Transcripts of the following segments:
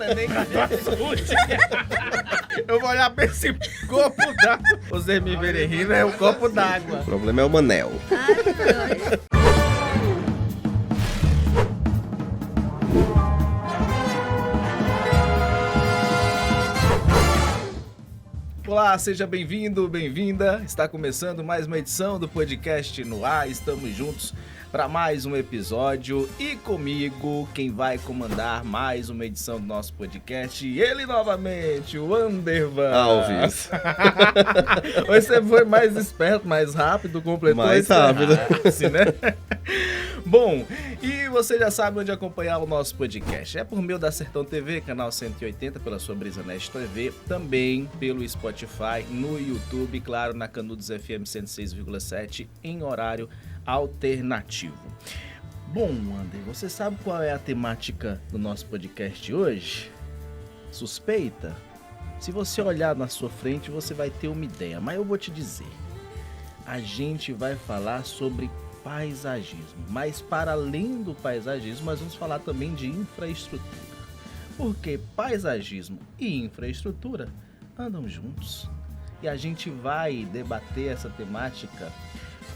não é nem açude. Eu vou olhar pra esse copo d'água. Você me verem rindo, é o copo d'água. O problema é o Manel. Olá, seja bem-vindo, bem-vinda. Está começando mais uma edição do podcast no ar. Estamos juntos para mais um episódio e comigo, quem vai comandar mais uma edição do nosso podcast, ele novamente, o Andervan Alves. Hoje você foi mais esperto, mais rápido, completou mais rápido. Né? Bom, e você já sabe onde acompanhar o nosso podcast. É por meio da Sertão TV, canal 180, pela sua Brisanet TV, também pelo Spotify, no YouTube, claro, na Canudos FM 106,7, em horário alternativo. Bom, Ander, você sabe qual é a temática do nosso podcast hoje? Suspeita? Se você olhar na sua frente, você vai ter uma ideia, mas eu vou te dizer. A gente vai falar sobre paisagismo, mas para além do paisagismo, nós vamos falar também de infraestrutura. Porque paisagismo e infraestrutura andam juntos. E a gente vai debater essa temática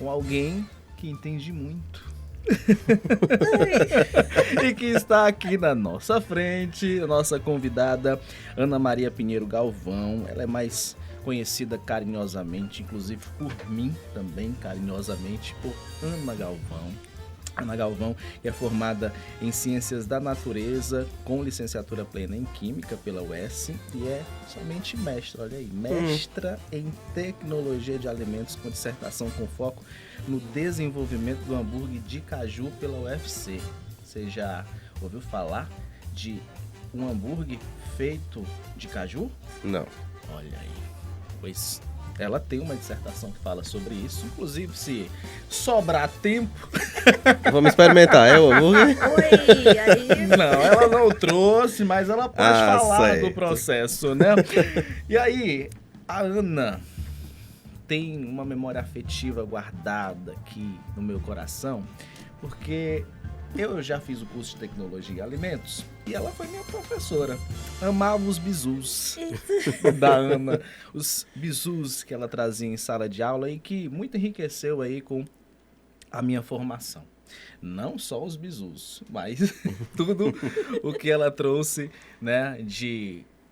com alguém que entende muito. E que está aqui na nossa frente, a nossa convidada Ana Maria Pinheiro Galvão. Ela é mais conhecida carinhosamente, inclusive por mim também, carinhosamente, por Ana Galvão. Ana Galvão é formada em Ciências da Natureza, com licenciatura plena em Química pela UES e é somente mestra, olha aí, mestra em Tecnologia de Alimentos com dissertação com foco no desenvolvimento do hambúrguer de caju pela UFC. Você já ouviu falar de um hambúrguer feito de caju? Não. Olha aí, pois ela tem uma dissertação que fala sobre isso, inclusive se sobrar tempo... Vamos experimentar, é o hambúrguer? Oi, aí... Não, ela não trouxe, mas ela pode falar certo. do processo, né? E aí, a Ana tem uma memória afetiva guardada aqui no meu coração, porque eu já fiz o curso de Tecnologia e Alimentos e ela foi minha professora. Amava os bizus da Ana, os bizus que ela trazia em sala de aula e que muito enriqueceu aí com a minha formação. Não só os bizus, mas tudo o que ela trouxe, né,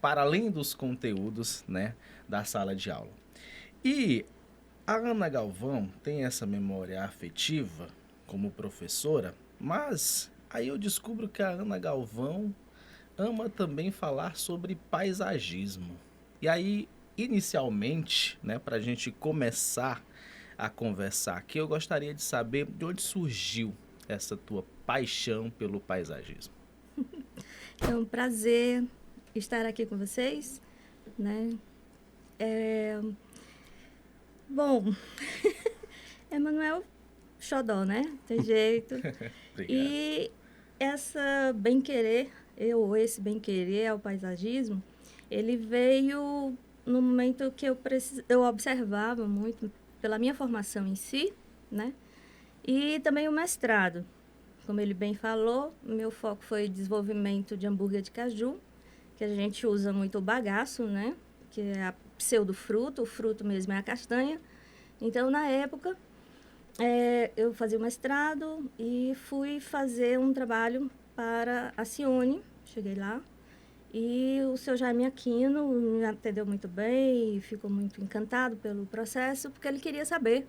para além dos conteúdos, né, da sala de aula. E a Ana Galvão tem essa memória afetiva como professora, mas aí eu descubro que a Ana Galvão ama também falar sobre paisagismo. E aí, inicialmente, né, para a gente começar a conversar aqui, eu gostaria de saber de onde surgiu essa tua paixão pelo paisagismo. É um prazer estar aqui com vocês, né? Bom, Emanuel Xodó, né? Tem jeito. E essa bem-querer, esse bem-querer ao paisagismo, ele veio no momento que eu observava muito pela minha formação em si, né? E também o mestrado. Como ele bem falou, meu foco foi desenvolvimento de hambúrguer de caju, que a gente usa muito o bagaço, né? Que é a pseudofruta, o fruto mesmo é a castanha. Então, na época, eu fazia o mestrado e fui fazer um trabalho para a Cione. Cheguei lá e o seu Jaime Aquino me atendeu muito bem e ficou muito encantado pelo processo, porque ele queria saber,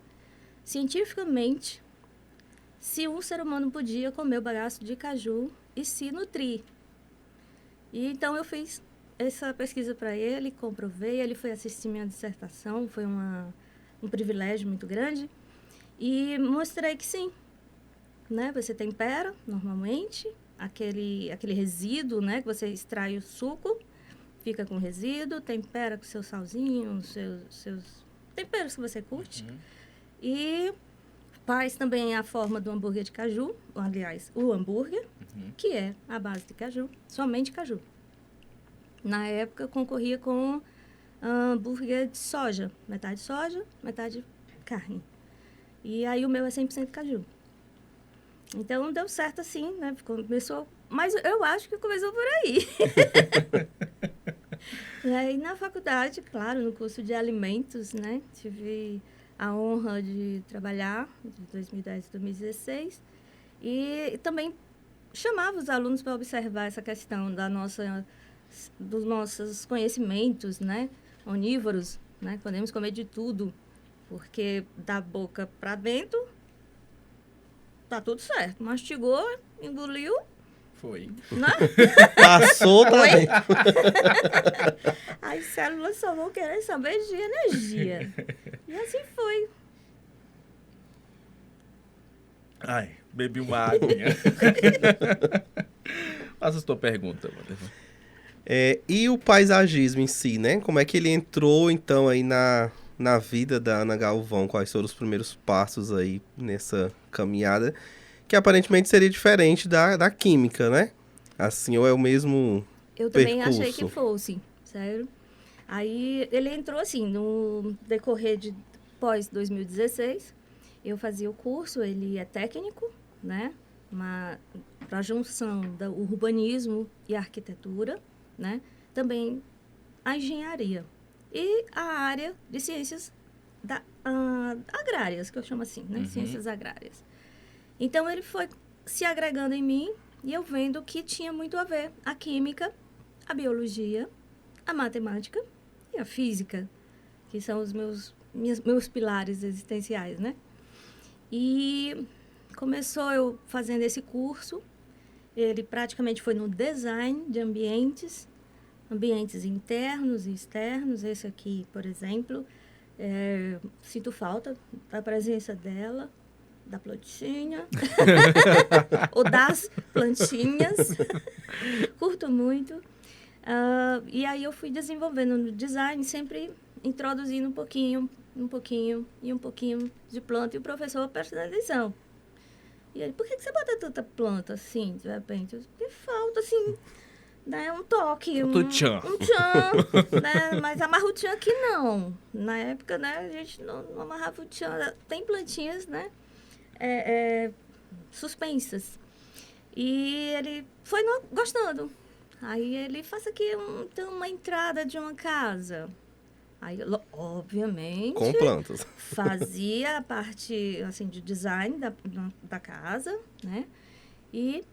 cientificamente, se um ser humano podia comer o bagaço de caju e se nutrir. E então eu fiz essa pesquisa para ele, comprovei, ele foi assistir minha dissertação, foi um privilégio muito grande, e mostrei que sim, né? Você tempera normalmente aquele resíduo, né? Que você extrai o suco, fica com resíduo, tempera com seu salzinho, seus temperos que você curte, e faz também a forma do hambúrguer de caju, aliás, o hambúrguer, que é a base de caju, somente caju. Na época, eu concorria com hambúrguer de soja, metade carne. E aí, o meu é 100% caju. Então, deu certo assim, né? Começou Mas eu acho que começou por aí. E na faculdade, claro, no curso de alimentos, né? Tive a honra de trabalhar de 2010 a 2016 e também chamava os alunos para observar essa questão dos nossos conhecimentos, né? Onívoros, né? Podemos comer de tudo, porque da boca para dentro tá tudo certo. Mastigou, engoliu, Foi. né? Passou, tá Oi? dentro. As células só vão querer saber de energia. E assim foi. Ai, bebi uma aguinha. Faça a sua pergunta, Wanderson. E o paisagismo em si, né? Como é que ele entrou, então, aí na vida da Ana Galvão? Quais foram os primeiros passos aí nessa caminhada? Que aparentemente seria diferente da química, né? Assim, ou é o mesmo Eu também percurso? achei que fosse, sério. Aí ele entrou assim, no decorrer de pós 2016, eu fazia o curso, ele é técnico, né? Para a junção do urbanismo e arquitetura, né? Também a engenharia e a área de ciências agrárias, que eu chamo assim, né? Uhum. Ciências agrárias. Então, ele foi se agregando em mim e eu vendo que tinha muito a ver a química, a biologia, a matemática e a física, que são os meus pilares existenciais, né? E começou eu fazendo esse curso, ele praticamente foi no design de ambientes internos e externos. Esse aqui, por exemplo, sinto falta da presença dela, da plantinha, ou das plantinhas. Curto muito. E aí eu fui desenvolvendo no design, sempre introduzindo um pouquinho de planta. E o professor prestando atenção. E ele, por que você bota tanta planta assim, de repente? Porque falta, assim, né, um toque. Falta o tchan. Um tchan, né? Mas amarra o tchan aqui não. Na época, né, a gente não amarrava o tchan. Tem plantinhas, né? Suspensas. E ele foi gostando. Aí ele faz aqui então, uma entrada de uma casa. Aí, obviamente, Com plantas. fazia a parte assim, de design da casa, né? E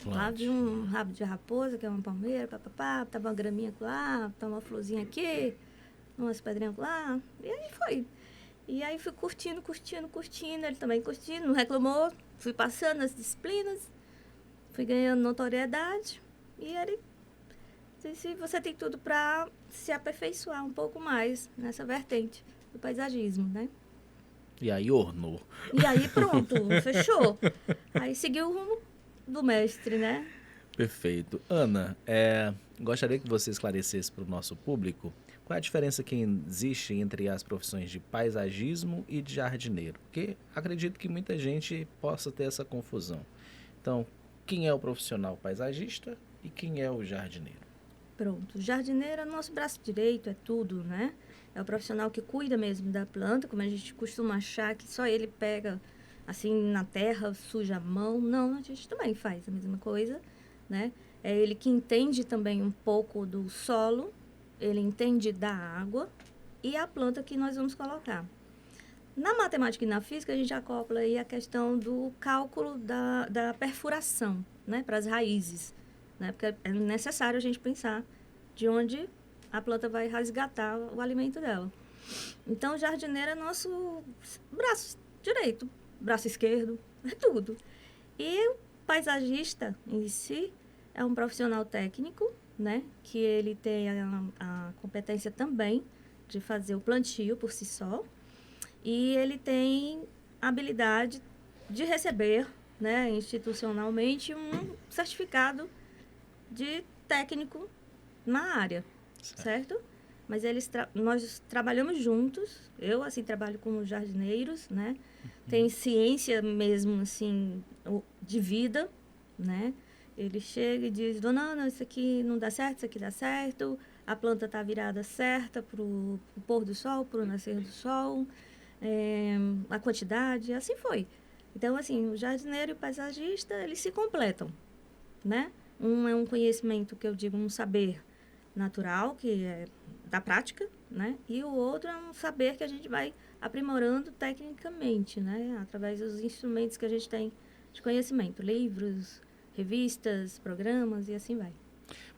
lá de um rabo de raposa, que é uma palmeira, tá uma graminha lá, tá uma florzinha aqui, umas pedrinhas lá. E aí foi. E aí fui curtindo, ele também curtindo, não reclamou. Fui passando as disciplinas, fui ganhando notoriedade. E ele disse, você tem tudo para se aperfeiçoar um pouco mais nessa vertente do paisagismo, né? E aí ornou. E aí pronto, fechou. Aí seguiu o rumo do mestre, né? Perfeito. Ana, gostaria que você esclarecesse para o nosso público qual é a diferença que existe entre as profissões de paisagismo e de jardineiro. Porque acredito que muita gente possa ter essa confusão. Então, quem é o profissional paisagista e quem é o jardineiro? Pronto. O jardineiro é nosso braço direito, é tudo, né? É o profissional que cuida mesmo da planta, como a gente costuma achar que só ele pega assim na terra, suja a mão. Não, a gente também faz a mesma coisa, né? É ele que entende também um pouco do solo, ele entende da água e a planta que nós vamos colocar. Na matemática e na física, a gente acopla aí a questão do cálculo da perfuração, né? Para as raízes, né? Porque é necessário a gente pensar de onde a planta vai resgatar o alimento dela. Então, o jardineiro é nosso braço direito, braço esquerdo, é tudo. E o paisagista em si é um profissional técnico, né? Que ele tem a competência também de fazer o plantio por si só. E ele tem a habilidade de receber, né, institucionalmente, um certificado de técnico na área, certo? Mas nós trabalhamos juntos. Eu, assim, trabalho com jardineiros, né? Tem ciência mesmo, assim, de vida, né? Ele chega e diz, dona Ana, isso aqui não dá certo, isso aqui dá certo. A planta está virada certa para o pôr do sol, para o nascer do sol. A quantidade, assim foi. Então, assim, o jardineiro e o paisagista, eles se completam, né? Um é um conhecimento que eu digo, um saber natural, que é da prática, né? E o outro é um saber que a gente vai aprimorando tecnicamente, né? Através dos instrumentos que a gente tem de conhecimento, livros, revistas, programas e assim vai.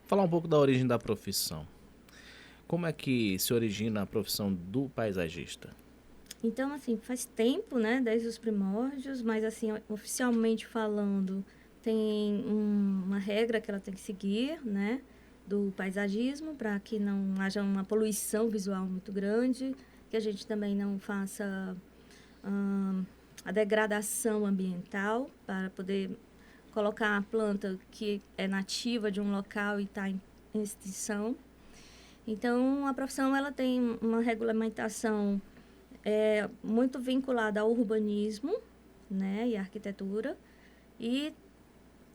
Falar um pouco da origem da profissão. Como é que se origina a profissão do paisagista? Então, assim, faz tempo, né? Desde os primórdios, mas, assim, oficialmente falando, tem uma regra que ela tem que seguir, né? Do paisagismo, para que não haja uma poluição visual muito grande, que a gente também não faça a degradação ambiental, para poder colocar a planta que é nativa de um local e está em extinção. Então, a profissão ela tem uma regulamentação muito vinculada ao urbanismo, né, e à arquitetura. E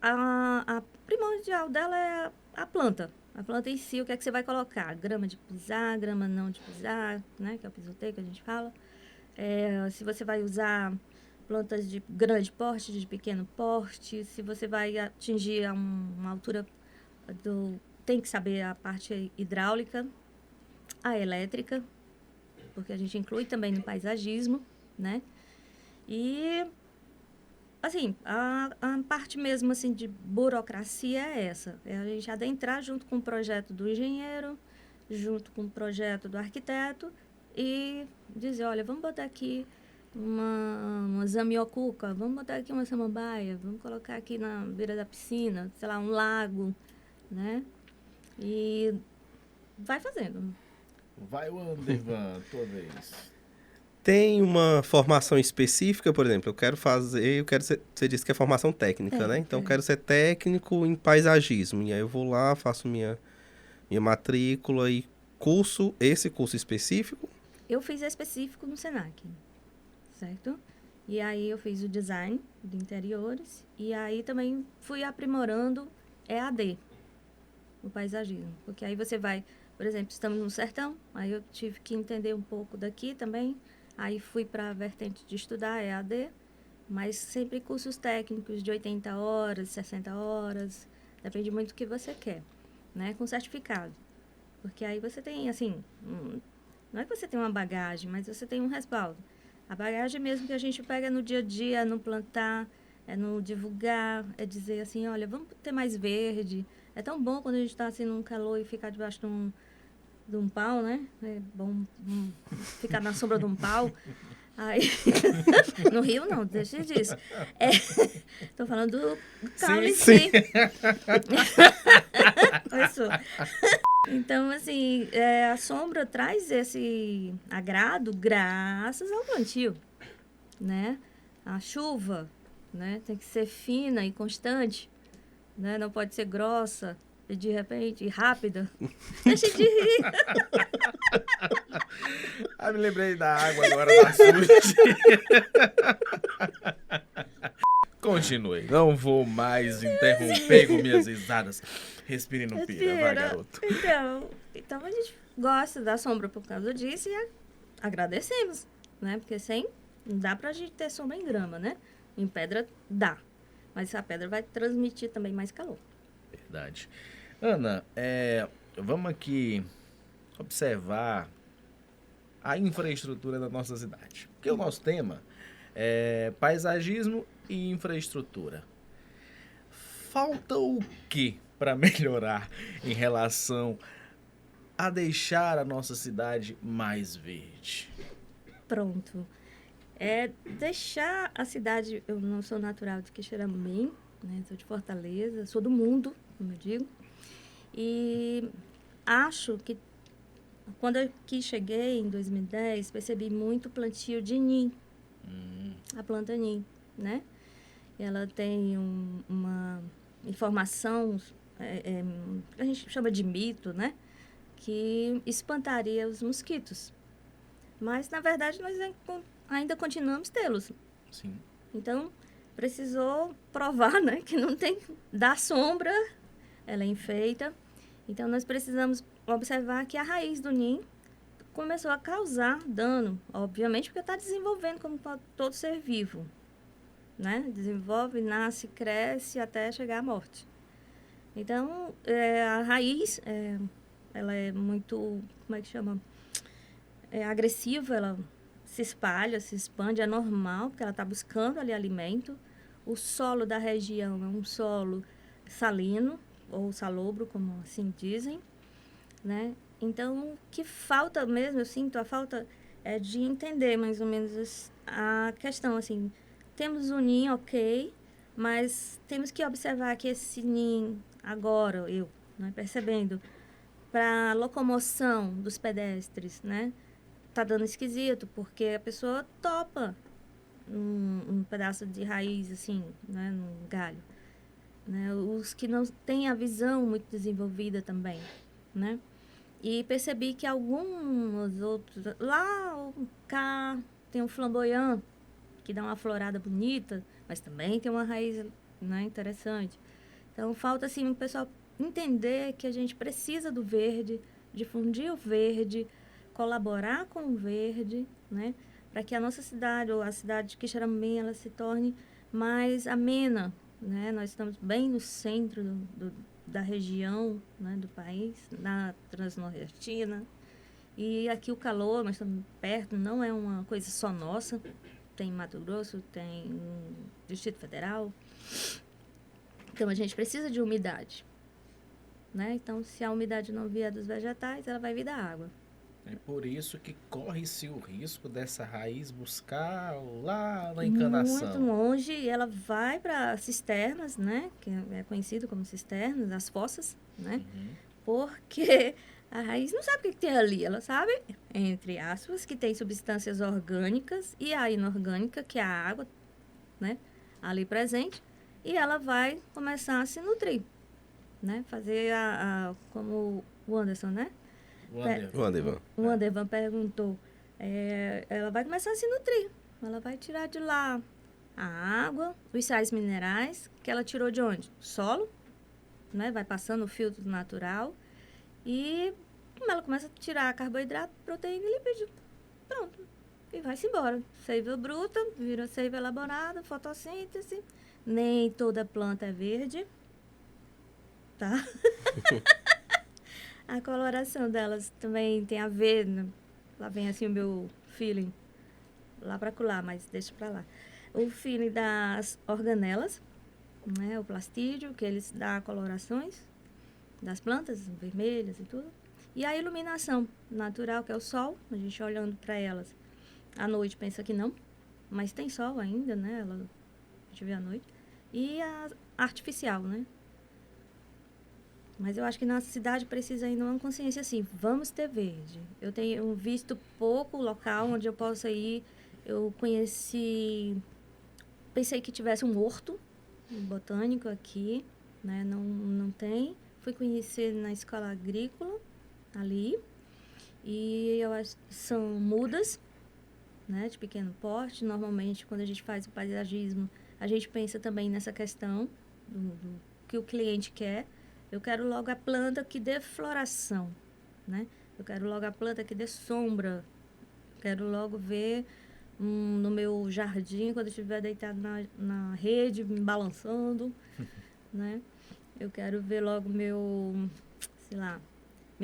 a primordial dela é a planta. A planta em si, o que é que você vai colocar? Grama de pisar, grama não de pisar, né, que é o pisoteio que a gente fala. Se você vai usar plantas de grande porte, de pequeno porte, se você vai atingir uma altura tem que saber a parte hidráulica, a elétrica, porque a gente inclui também no paisagismo, né? E, assim, a parte mesmo, assim, de burocracia é essa. É a gente adentrar junto com o projeto do engenheiro, junto com o projeto do arquiteto e dizer, olha, vamos botar aqui uma zamiocuca, vamos botar aqui uma samambaia, vamos colocar aqui na beira da piscina, sei lá, um lago, né? E vai fazendo. Vai o Andervan, tua vez. Tem uma formação específica, por exemplo, você disse que é formação técnica, né? Então, eu quero ser técnico em paisagismo. E aí eu vou lá, faço minha matrícula e esse curso específico. Eu fiz específico no Senac, certo? E aí eu fiz o design de interiores e aí também fui aprimorando EAD, o paisagismo. Porque aí você vai, por exemplo, estamos no sertão, aí eu tive que entender um pouco daqui também. Aí fui para a vertente de estudar EAD, mas sempre cursos técnicos de 80 horas, 60 horas, depende muito do que você quer, né? Com certificado. Porque aí você tem, assim, não é que você tem uma bagagem, mas você tem um respaldo. A bagagem mesmo que a gente pega no dia a dia, é no plantar, é no divulgar, é dizer assim, olha, vamos ter mais verde. É tão bom quando a gente está assim num calor e ficar debaixo de um pau, né? É bom ficar na sombra de um pau. Aí, no Rio, não, deixa disso. Tô falando do caule em si. Isso. Então, assim, a sombra traz esse agrado graças ao plantio, né? A chuva, né? Tem que ser fina e constante, né? Não pode ser grossa e, de repente, rápida. Deixa de rir. Me lembrei da água agora da suja. Continue. Não vou mais interromper com minhas risadas. Respire no pira, vai, garoto. Então a gente gosta da sombra por causa disso e agradecemos, né? Porque não dá pra gente ter sombra em grama, né? Em pedra dá, mas a pedra vai transmitir também mais calor. Verdade. Ana, vamos aqui observar a infraestrutura da nossa cidade. Porque o nosso tema é paisagismo e infraestrutura. Falta o que para melhorar em relação a deixar a nossa cidade mais verde? Pronto. Deixar a cidade... Eu não sou natural de Quixeramobim, né? Sou de Fortaleza, sou do mundo, como eu digo. E acho que quando eu aqui cheguei, em 2010, percebi muito plantio de nim. A planta nim, né? Ela tem uma informação, a gente chama de mito, né? Que espantaria os mosquitos. Mas, na verdade, nós ainda continuamos tê-los. Sim. Então, precisou provar, né? Que não tem... Dá sombra, ela é enfeita. Então, nós precisamos observar que a raiz do nim começou a causar dano, obviamente, porque está desenvolvendo como todo ser vivo, né? Desenvolve, nasce, cresce até chegar à morte. Então, a raiz, ela é muito, como é que chama? É agressiva, ela se espalha, se expande, é normal, porque ela está buscando ali alimento. O solo da região é um solo salino, ou salobro, como assim dizem, né? Então, o que falta mesmo, eu sinto a falta de entender mais ou menos a questão, assim, temos um ninho, ok, mas temos que observar que esse ninho, agora, né, percebendo, para locomoção dos pedestres, né, tá dando esquisito, porque a pessoa topa um pedaço de raiz, assim, né, num galho. Né, os que não têm a visão muito desenvolvida também, né? E percebi que alguns outros... Lá, cá, tem um flamboyant, que dá uma florada bonita, mas também tem uma raiz, né, interessante. Então, falta, assim, o pessoal entender que a gente precisa do verde, difundir o verde, colaborar com o verde, né? Para que a nossa cidade, ou a cidade de Quixeramobim, ela se torne mais amena, né? Nós estamos bem no centro da região, né, do país, na Transnordestina. E aqui o calor, nós estamos perto, não é uma coisa só nossa. Tem Mato Grosso, tem Distrito Federal. Então, a gente precisa de umidade, né? Então, se a umidade não vier dos vegetais, ela vai vir da água. É por isso que corre-se o risco dessa raiz buscar lá na encanação. Muito longe, e ela vai para cisternas, né? Que é conhecido como cisternas, as fossas, né? Uhum. Porque a raiz não sabe o que tem ali. Ela sabe, entre aspas, que tem substâncias orgânicas e a inorgânica, que é a água, né? Ali presente. E ela vai começar a se nutrir, né? Fazer como o Anderson, né? O Andervan perguntou. Ela vai começar a se nutrir. Ela vai tirar de lá a água, os sais minerais, que ela tirou de onde? Solo, né? Vai passando o filtro natural. E ela começa a tirar carboidrato, proteína e lipídio. Pronto. E vai-se embora. Seiva bruta, vira seiva elaborada, fotossíntese. Nem toda planta é verde, tá? A coloração delas também tem a ver, né? Lá vem assim o meu feeling, lá para colar, mas deixa para lá. O feeling das organelas, né? O plastídeo, que eles dão colorações das plantas, vermelhas e tudo. E a iluminação natural, que é o sol, a gente olhando para elas. À noite pensa que não, mas tem sol ainda, né? A gente vê à noite. E a artificial, né? Mas eu acho que na cidade precisa ainda uma consciência assim, vamos ter verde. Eu tenho visto pouco local onde eu possa ir. Eu pensei que tivesse um horto botânico aqui, né? Não tem. Fui conhecer na escola agrícola, ali. E eu acho que são mudas, né? De pequeno porte. Normalmente, quando a gente faz o paisagismo, a gente pensa também nessa questão do que o cliente quer. Eu quero logo a planta que dê floração, né? Eu quero logo a planta que dê sombra. Quero logo ver no meu jardim, quando eu estiver deitado na rede, me balançando, né? Eu quero ver logo minha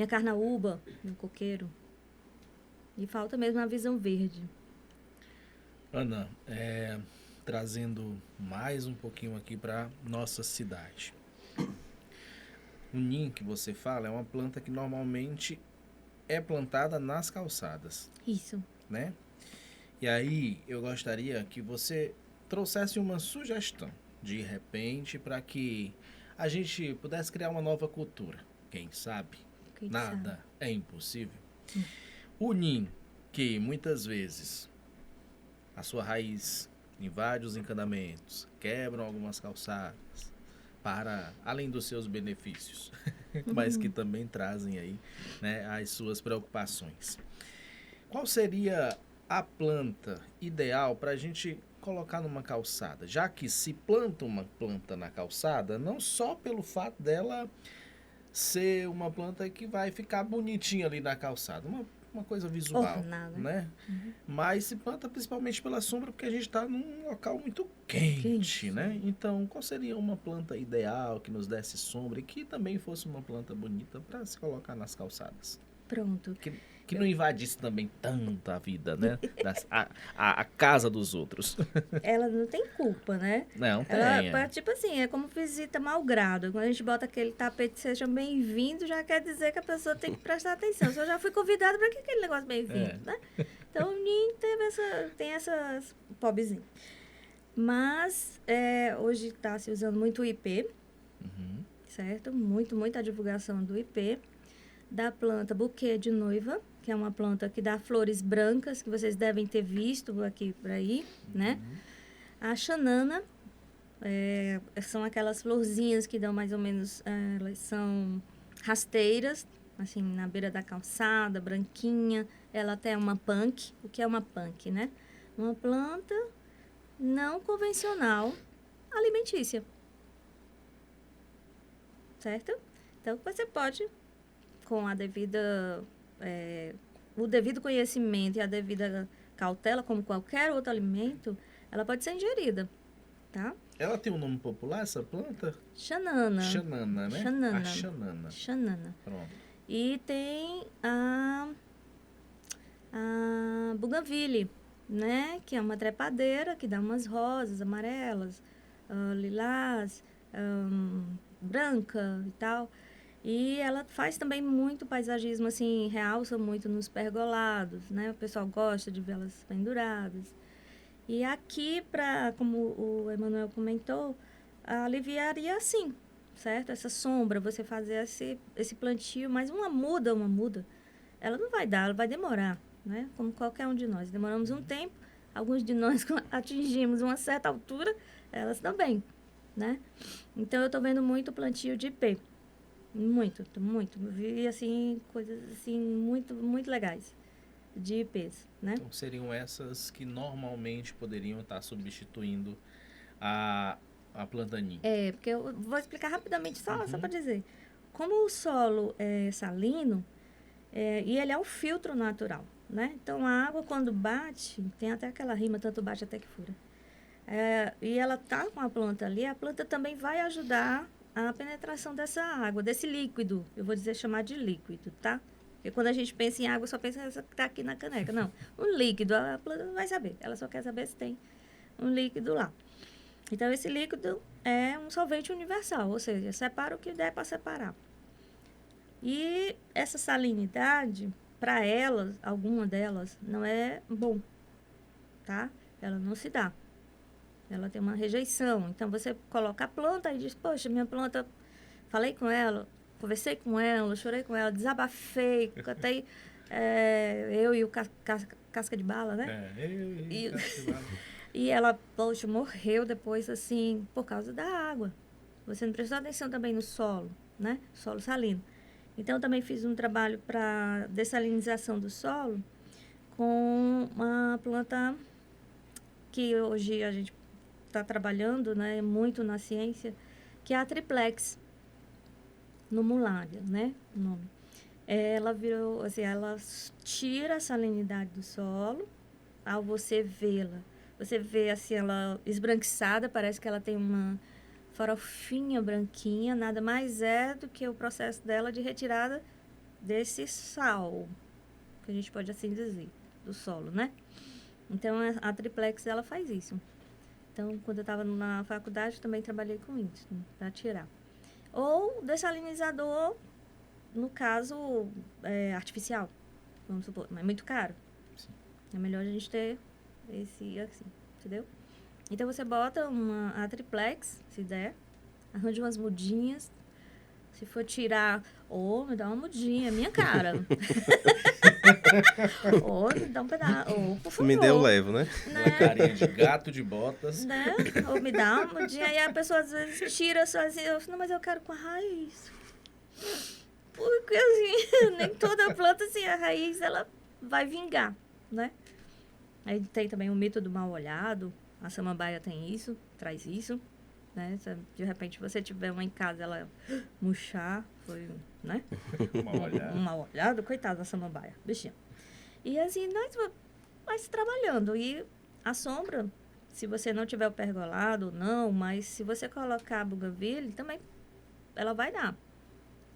carnaúba, meu coqueiro. E falta mesmo a visão verde. Ana, trazendo mais um pouquinho aqui para nossa cidade. O ninho que você fala é uma planta que normalmente é plantada nas calçadas. Isso. Né? E aí eu gostaria que você trouxesse uma sugestão, de repente, para que a gente pudesse criar uma nova cultura. Quem sabe? Nada é impossível. O ninho, que muitas vezes a sua raiz invade os encanamentos, quebram algumas calçadas, para além dos seus benefícios, mas que também trazem aí, né, as suas preocupações. Qual seria a planta ideal para a gente colocar numa calçada? Já que se planta uma planta na calçada, não só pelo fato dela ser uma planta que vai ficar bonitinha ali na calçada, uma coisa visual, Ornar, né? Mas se planta principalmente pela sombra, porque a gente está num local muito quente, né? Então, qual seria uma planta ideal que nos desse sombra e que também fosse uma planta bonita para se colocar nas calçadas? Pronto. Que não invadisse também tanta a vida, né? A casa dos outros. Ela não tem culpa, né? Não, tem. Ela, tipo assim, é como visita malgrado. Quando a gente bota aquele tapete, seja bem-vindo, já quer dizer que a pessoa tem que prestar atenção. Se eu já fui convidada, para que aquele negócio bem-vindo, né? Então, o ninho tem essas pobrezinhas. Mas, hoje está se usando muito o IP, certo? Muita divulgação do IP. Da planta buquê de noiva, que é uma planta que dá flores brancas, que vocês devem ter visto aqui por aí, né? A xanana, são aquelas florzinhas que dão mais ou menos, elas são rasteiras, assim, na beira da calçada, branquinha. Ela até é uma punk. O que é uma punk, né? Uma planta não convencional alimentícia. Certo? Então, você pode, com a devida, o devido conhecimento e a devida cautela, como qualquer outro alimento, ela pode ser ingerida, tá? Ela tem um nome popular, essa planta? Xanana. Xanana, né? Xanana. A xanana. Xanana. Pronto. E tem a bougainville, né? Que é uma trepadeira que dá umas rosas amarelas, lilás, branca e tal. E ela faz também muito paisagismo, assim, realça muito nos pergolados, né? O pessoal gosta de vê-las penduradas. E aqui, como o Emanuel comentou, aliviaria assim, certo? Essa sombra, você fazer esse plantio, mas uma muda, ela não vai dar, ela vai demorar, né? Como qualquer um de nós. Demoramos um tempo, alguns de nós atingimos uma certa altura, elas também, né? Então, eu estou vendo muito plantio de IP. Muito. Vi, assim, coisas, assim, muito legais de IPs, né? Então, seriam essas que normalmente poderiam estar substituindo a plantaninha. Porque eu vou explicar rapidamente, só para dizer. Como o solo é salino, e ele é um filtro natural, né? Então, a água, quando bate, tem até aquela rima, tanto bate até que fura. E ela tá com a planta ali, a planta também vai ajudar a penetração dessa água, desse líquido. Eu vou chamar de líquido, tá? Porque quando a gente pensa em água, só pensa essa que está aqui na caneca. Não, um líquido, a planta não vai saber. Ela só quer saber se tem um líquido lá. Então, esse líquido é um solvente universal, ou seja, separa o que der para separar. E essa salinidade, para elas, alguma delas, não é bom, tá? Ela não se dá. Ela tem uma rejeição. Então, você coloca a planta e diz, poxa, minha planta, falei com ela, conversei com ela, chorei com ela, desabafei, cantei eu e o casca de bala, né? E ela, poxa, morreu depois, assim, por causa da água. Você não prestou atenção também no solo, né? Solo salino. Então, eu também fiz um trabalho para dessalinização do solo com uma planta que hoje a gente está trabalhando, né, muito na ciência, que é a triplex numularia, né, o nome. Ela virou, assim, ela tira a salinidade do solo. Ao você vê-la, você vê assim ela esbranquiçada, parece que ela tem uma farofinha branquinha, nada mais é do que o processo dela de retirada desse sal, que a gente pode assim dizer, do solo, né? Então, a triplex, ela faz isso. Então, quando eu estava na faculdade, também trabalhei com isso, né, para tirar. Ou dessalinizador, no caso, artificial, vamos supor, mas é muito caro. Sim. É melhor a gente ter esse assim, entendeu? Então, você bota a triplex, se der, arranja umas mudinhas. Se for tirar, me dá uma mudinha, minha cara. Me dá um pedaço, por favor. Me deu, eu levo, né? Uma carinha de gato de botas. Né? Ou me dá uma mudinha. E a pessoa às vezes tira só assim, não, mas eu quero com a raiz. Porque assim, nem toda planta, assim, a raiz, ela vai vingar, né? Aí tem também o mito do mal olhado. A samambaia tem isso, traz isso. Né? Se de repente você tiver uma em casa, ela murchar, foi, né? Mal olhado. Um mal olhado, coitado da samambaia, bichinha. E assim, nós vai trabalhando. E a sombra, se você não tiver o pergolado, não, mas se você colocar a bougainville, também ela vai dar.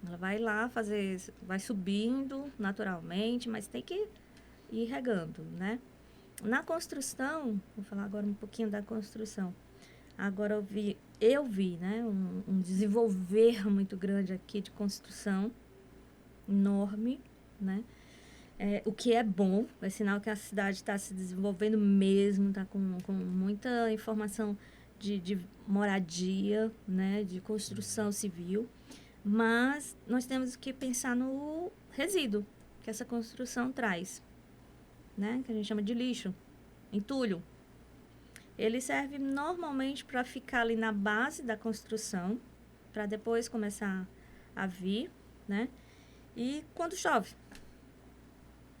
Ela vai lá fazer, vai subindo naturalmente, mas tem que ir regando, né? Na construção, vou falar agora um pouquinho da construção. Agora eu vi, né, um desenvolver muito grande aqui de construção, enorme, né? O que é bom, é sinal que a cidade está se desenvolvendo mesmo, está com muita informação de moradia, né, de construção civil. Mas nós temos que pensar no resíduo que essa construção traz, né? Que a gente chama de lixo, entulho. Ele serve normalmente para ficar ali na base da construção, para depois começar a vir, né? E quando chove,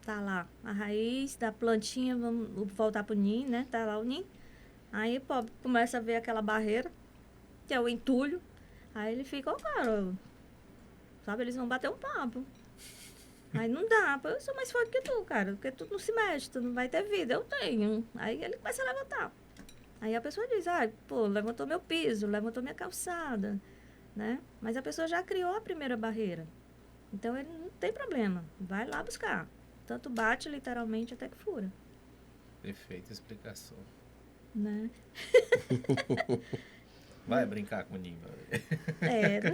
tá lá a raiz da plantinha, vamos voltar pro ninho, né? Tá lá o ninho. Aí começa a ver aquela barreira, que é o entulho. Aí ele fica, cara, sabe, eles vão bater um papo. Aí não dá, eu sou mais forte que tu, cara, porque tu não se mexe, tu não vai ter vida, eu tenho. Aí ele começa a levantar. Aí a pessoa diz, pô, levantou meu piso, levantou minha calçada, né? Mas a pessoa já criou a primeira barreira. Então ele não tem problema, vai lá buscar. Tanto bate literalmente até que fura. Perfeita explicação. Né? Vai brincar com o ninho.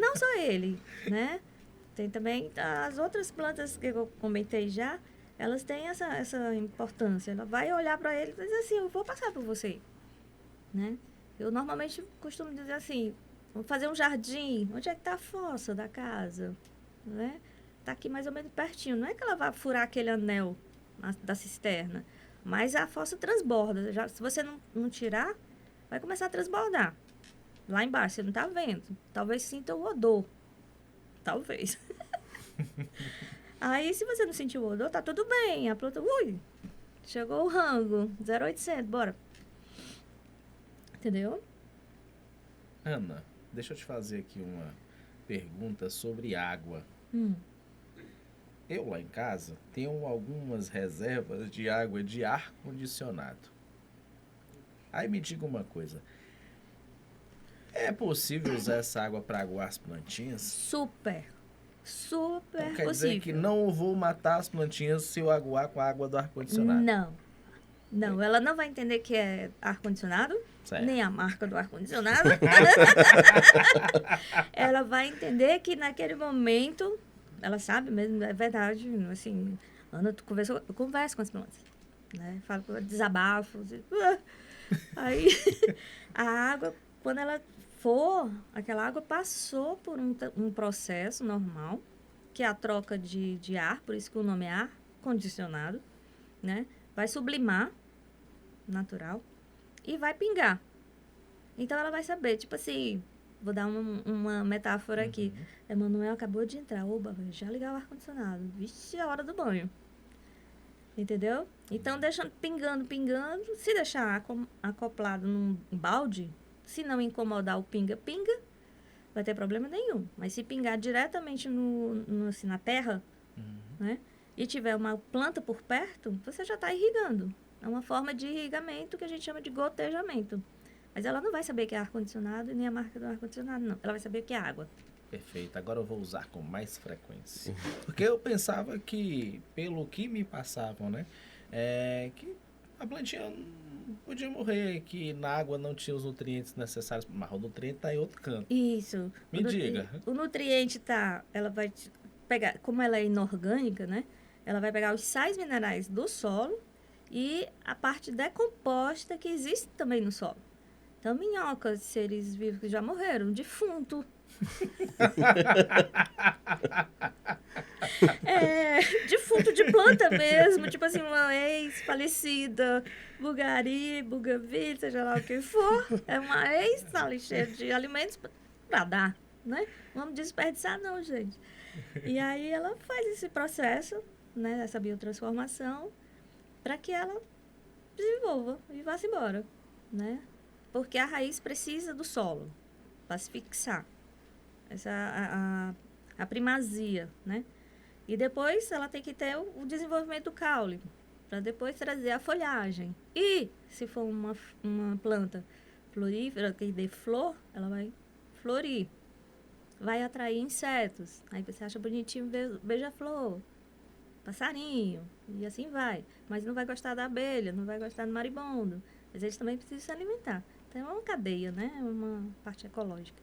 Não só ele, né? Tem também as outras plantas que eu comentei já, elas têm essa importância. Ela vai olhar para ele e dizer assim, eu vou passar por você, né? Eu normalmente costumo dizer assim, vamos fazer um jardim, onde é que está a fossa da casa, né? Está aqui mais ou menos pertinho. Não é que ela vai furar aquele anel da cisterna, mas a fossa transborda. Se você não tirar, vai começar a transbordar. Lá embaixo, você não está vendo. Talvez sinta o odor. Talvez. Aí, se você não sentiu o odor, tá tudo bem. A planta, chegou o rango. 0800, bora. Entendeu? Ana, deixa eu te fazer aqui uma pergunta sobre água. Eu lá em casa tenho algumas reservas de água de ar-condicionado. Aí me diga uma coisa. É possível usar essa água para aguar as plantinhas? Super Então, quer possível. dizer que não vou matar as plantinhas se eu aguar com a água do ar-condicionado? Não, ela não vai entender que é ar-condicionado, nem a marca do ar-condicionado. Ela vai entender que naquele momento, ela sabe mesmo, é verdade, assim, Ana, eu converso com as plantas, né? Falo com desabafo, aí a água, quando ela aquela água passou por um processo normal, que é a troca de ar, por isso que o nome é ar condicionado, né? Vai sublimar, natural, e vai pingar. Então ela vai saber, tipo assim, vou dar uma metáfora aqui. Emanuel acabou de entrar, vai já ligar o ar-condicionado. Vixe, é a hora do banho. Entendeu? Então deixa pingando. Se deixar acoplado num balde, se não incomodar o pinga-pinga, vai ter problema nenhum. Mas se pingar diretamente assim, na terra, né? E tiver uma planta por perto, você já está irrigando. É uma forma de irrigamento que a gente chama de gotejamento. Mas ela não vai saber que é ar-condicionado e nem a marca do ar-condicionado, não. Ela vai saber que é água. Perfeito. Agora eu vou usar com mais frequência. Porque eu pensava que, pelo que me passavam, né? Que a plantinha podia morrer, que na água não tinha os nutrientes necessários. Mas o nutriente está em outro canto. Isso. Me diga. O nutriente ela vai pegar, como ela é inorgânica, né? Ela vai pegar os sais minerais do solo e a parte decomposta que existe também no solo. Então, minhocas, seres vivos que já morreram, defunto. Defunto de planta mesmo, tipo assim, uma ex-falecida, bougainville, seja lá o que for, é uma ex-ali cheia de alimentos para dar, né? Não vamos desperdiçar não, gente. E aí ela faz esse processo, né, essa biotransformação, para que ela desenvolva e vá-se embora, né? Porque a raiz precisa do solo para se fixar. Essa a primazia, né? E depois ela tem que ter o desenvolvimento do caule, para depois trazer a folhagem. E se for uma planta florífera que dê flor, ela vai florir. Vai atrair insetos. Aí você acha bonitinho beija-flor, passarinho, e assim vai. Mas não vai gostar da abelha, não vai gostar do maribondo. Mas eles também precisam se alimentar. Então é uma cadeia, né? É uma parte ecológica.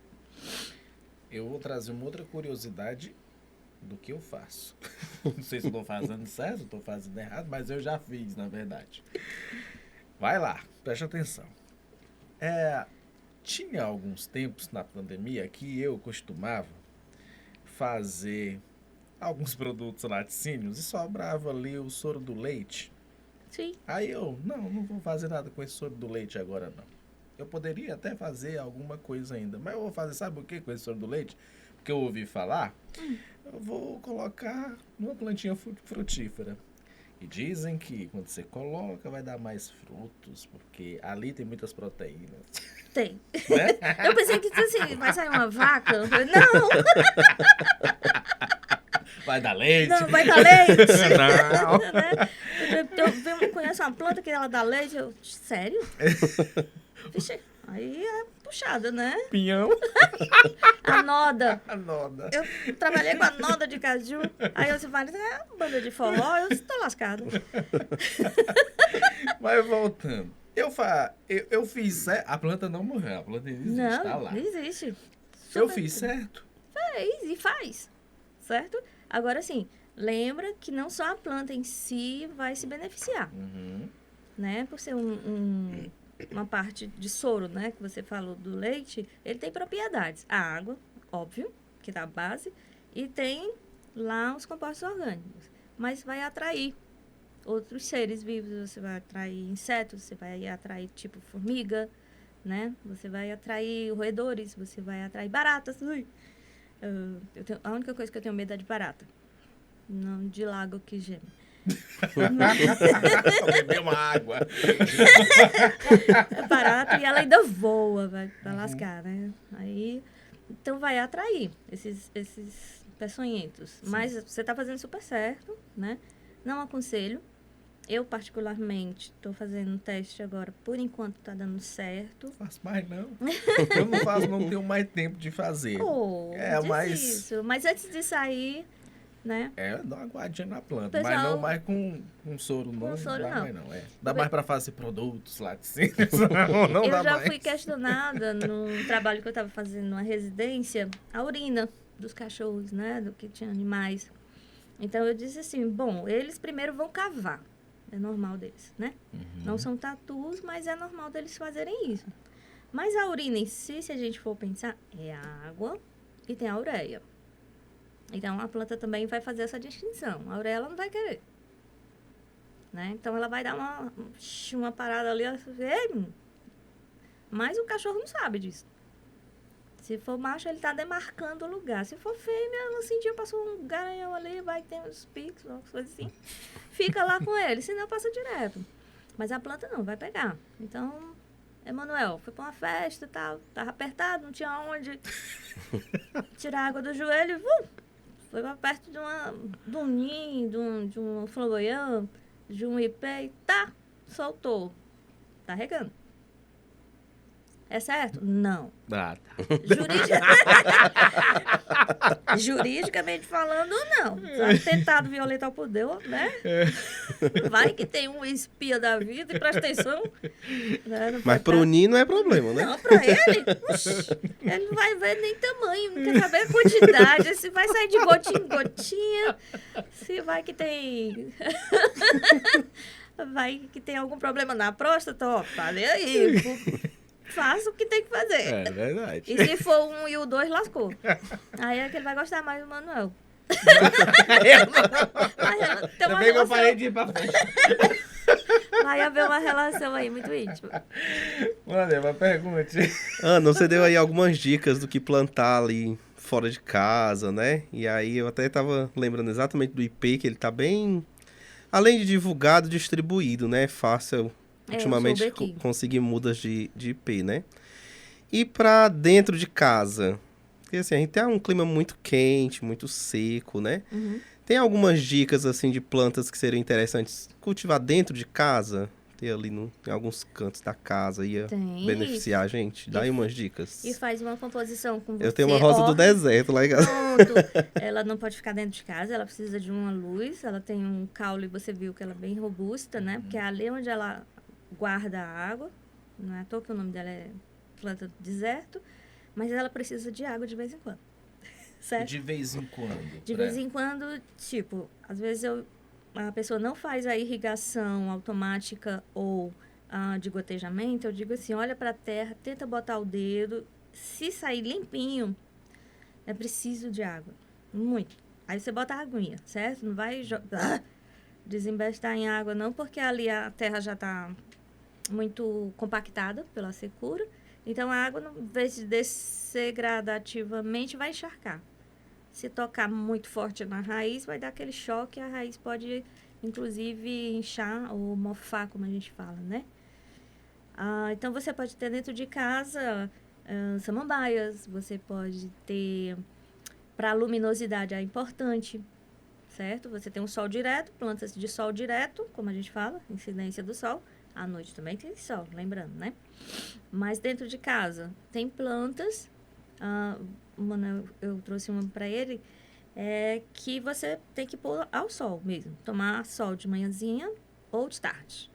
Eu vou trazer uma outra curiosidade do que eu faço. Não sei se eu estou fazendo certo, estou fazendo errado, mas eu já fiz, na verdade. Vai lá, preste atenção. Tinha alguns tempos na pandemia que eu costumava fazer alguns produtos laticínios e sobrava ali o soro do leite. Sim. Aí eu, não vou fazer nada com esse soro do leite agora, não. Eu poderia até fazer alguma coisa ainda, mas eu vou fazer, sabe o que com esse soro do leite? Porque eu ouvi falar, eu vou colocar numa plantinha frutífera. E dizem que quando você coloca vai dar mais frutos, porque ali tem muitas proteínas. Tem. Né? Eu pensei que assim, vai sair uma vaca. Eu falei, não! Vai dar leite? Não, vai dar leite! Não. Né? Eu conheço uma planta que ela dá leite. Eu, sério? Vixe, aí é puxado, né? Pinhão. A noda. A noda. Eu trabalhei com a noda de caju. Aí você fala, banda de forró, eu estou lascado. Mas voltando. Eu fiz certo. A planta não morreu, a planta existe, Não, tá lá. existe. Eu fiz certo. Fez e faz, certo? Agora, sim, lembra que não só a planta em si vai se beneficiar, Uhum. né? Por ser uma parte de soro, né? Que você falou do leite, ele tem propriedades. A água, óbvio, que dá a base, e tem lá os compostos orgânicos. Mas vai atrair outros seres vivos, você vai atrair insetos, você vai atrair tipo formiga, né? Você vai atrair roedores, você vai atrair baratas. Ui. A única coisa que eu tenho medo é de barata. Não de lago que geme. Beber uma água. É barata e ela ainda voa, vai lascar, né? Aí, então vai atrair esses peçonhentos. Sim. Mas você está fazendo super certo, né? Não aconselho. Eu, particularmente, estou fazendo um teste agora. Por enquanto, está dando certo. Não faço mais, não. Eu não faço, não tenho mais tempo de fazer. Mas isso. Mas antes de sair, né? Dá uma guardinha na planta. Pessoal, mas não mais com soro, não. Com soro, dá não. mais, não. Dá mais para fazer produtos laticínios. Não Eu dá já mais. fui questionada num trabalho que eu estava fazendo numa residência, a urina dos cachorros, né? Do que tinha animais. Então, eu disse assim, bom, eles primeiro vão cavar. É normal deles, né? Uhum. Não são tatus, mas é normal deles fazerem isso. Mas a urina em si, se a gente for pensar, é a água e tem a ureia. Então, a planta também vai fazer essa distinção. A ureia, ela não vai querer. Né? Então, ela vai dar uma parada ali. Mas o cachorro não sabe disso. Se for macho, ele está demarcando o lugar. Se for fêmea, ela sentiu, passou um garanhão ali, vai ter uns picos, uma coisa assim. Fica lá com ele, senão passa direto. Mas a planta não, vai pegar. Então, Emanuel, foi para uma festa e tal, estava apertado, não tinha onde tirar a água do joelho, foi para perto de um ninho, de um flamboyant, de um ipê e soltou. Tá regando. É certo? Não. Tá. Juridicamente falando, não. Atentado violento ao poder, né? Vai que tem um espia da vida e presta atenção. Né? Mas pro Ninho não é problema, né? Não, pra ele, ele não vai ver nem tamanho, não quer saber a quantidade, se vai sair de gotinha em gotinha, se vai que tem... vai que tem algum problema na próstata, ó, falei aí, faça o que tem que fazer. É verdade. E se for 1 e o 2, lascou. Aí é que ele vai gostar mais do Manuel. Também que eu parei de ir pra festa. Vai haver uma relação aí muito íntima. Mano, uma pergunta. Ana, você deu aí algumas dicas do que plantar ali fora de casa, né? E aí eu até tava lembrando exatamente do IP, que ele tá bem... Além de divulgado, distribuído, né? Fácil... Ultimamente conseguir mudas de IP, né? E para dentro de casa? Porque assim, a gente tem um clima muito quente, muito seco, né? Uhum. Tem algumas dicas, assim, de plantas que seriam interessantes cultivar dentro de casa? Ter ali em alguns cantos da casa, ia Tem. beneficiar a gente? Dá aí umas dicas. E faz uma composição com você. Eu tenho uma rosa do deserto lá em casa. Pronto. Ela não pode ficar dentro de casa, ela precisa de uma luz. Ela tem um caule, você viu que ela é bem robusta, né? Porque é ali onde ela guarda a água. Não é à toa que o nome dela é planta do deserto. Mas ela precisa de água de vez em quando. Certo? De vez em quando. De vez em quando, tipo, às vezes a pessoa não faz a irrigação automática ou de gotejamento, eu digo assim, olha para a terra, tenta botar o dedo, se sair limpinho, é preciso de água, muito. Aí você bota a aguinha, certo? Não vai desembestar em água não, porque ali a terra já está muito compactada pela secura, então a água, em vez de descer gradativamente, vai encharcar. Se tocar muito forte na raiz, vai dar aquele choque e a raiz pode, inclusive, inchar ou mofar, como a gente fala, né? Então, você pode ter dentro de casa samambaias, você pode ter... Para a luminosidade é importante, certo? Você tem um sol direto, plantas de sol direto, como a gente fala, incidência do sol. À noite também tem sol, lembrando, né? Mas dentro de casa, tem plantas... eu trouxe uma para ele, que você tem que pôr ao sol mesmo. Tomar sol de manhãzinha ou de tarde,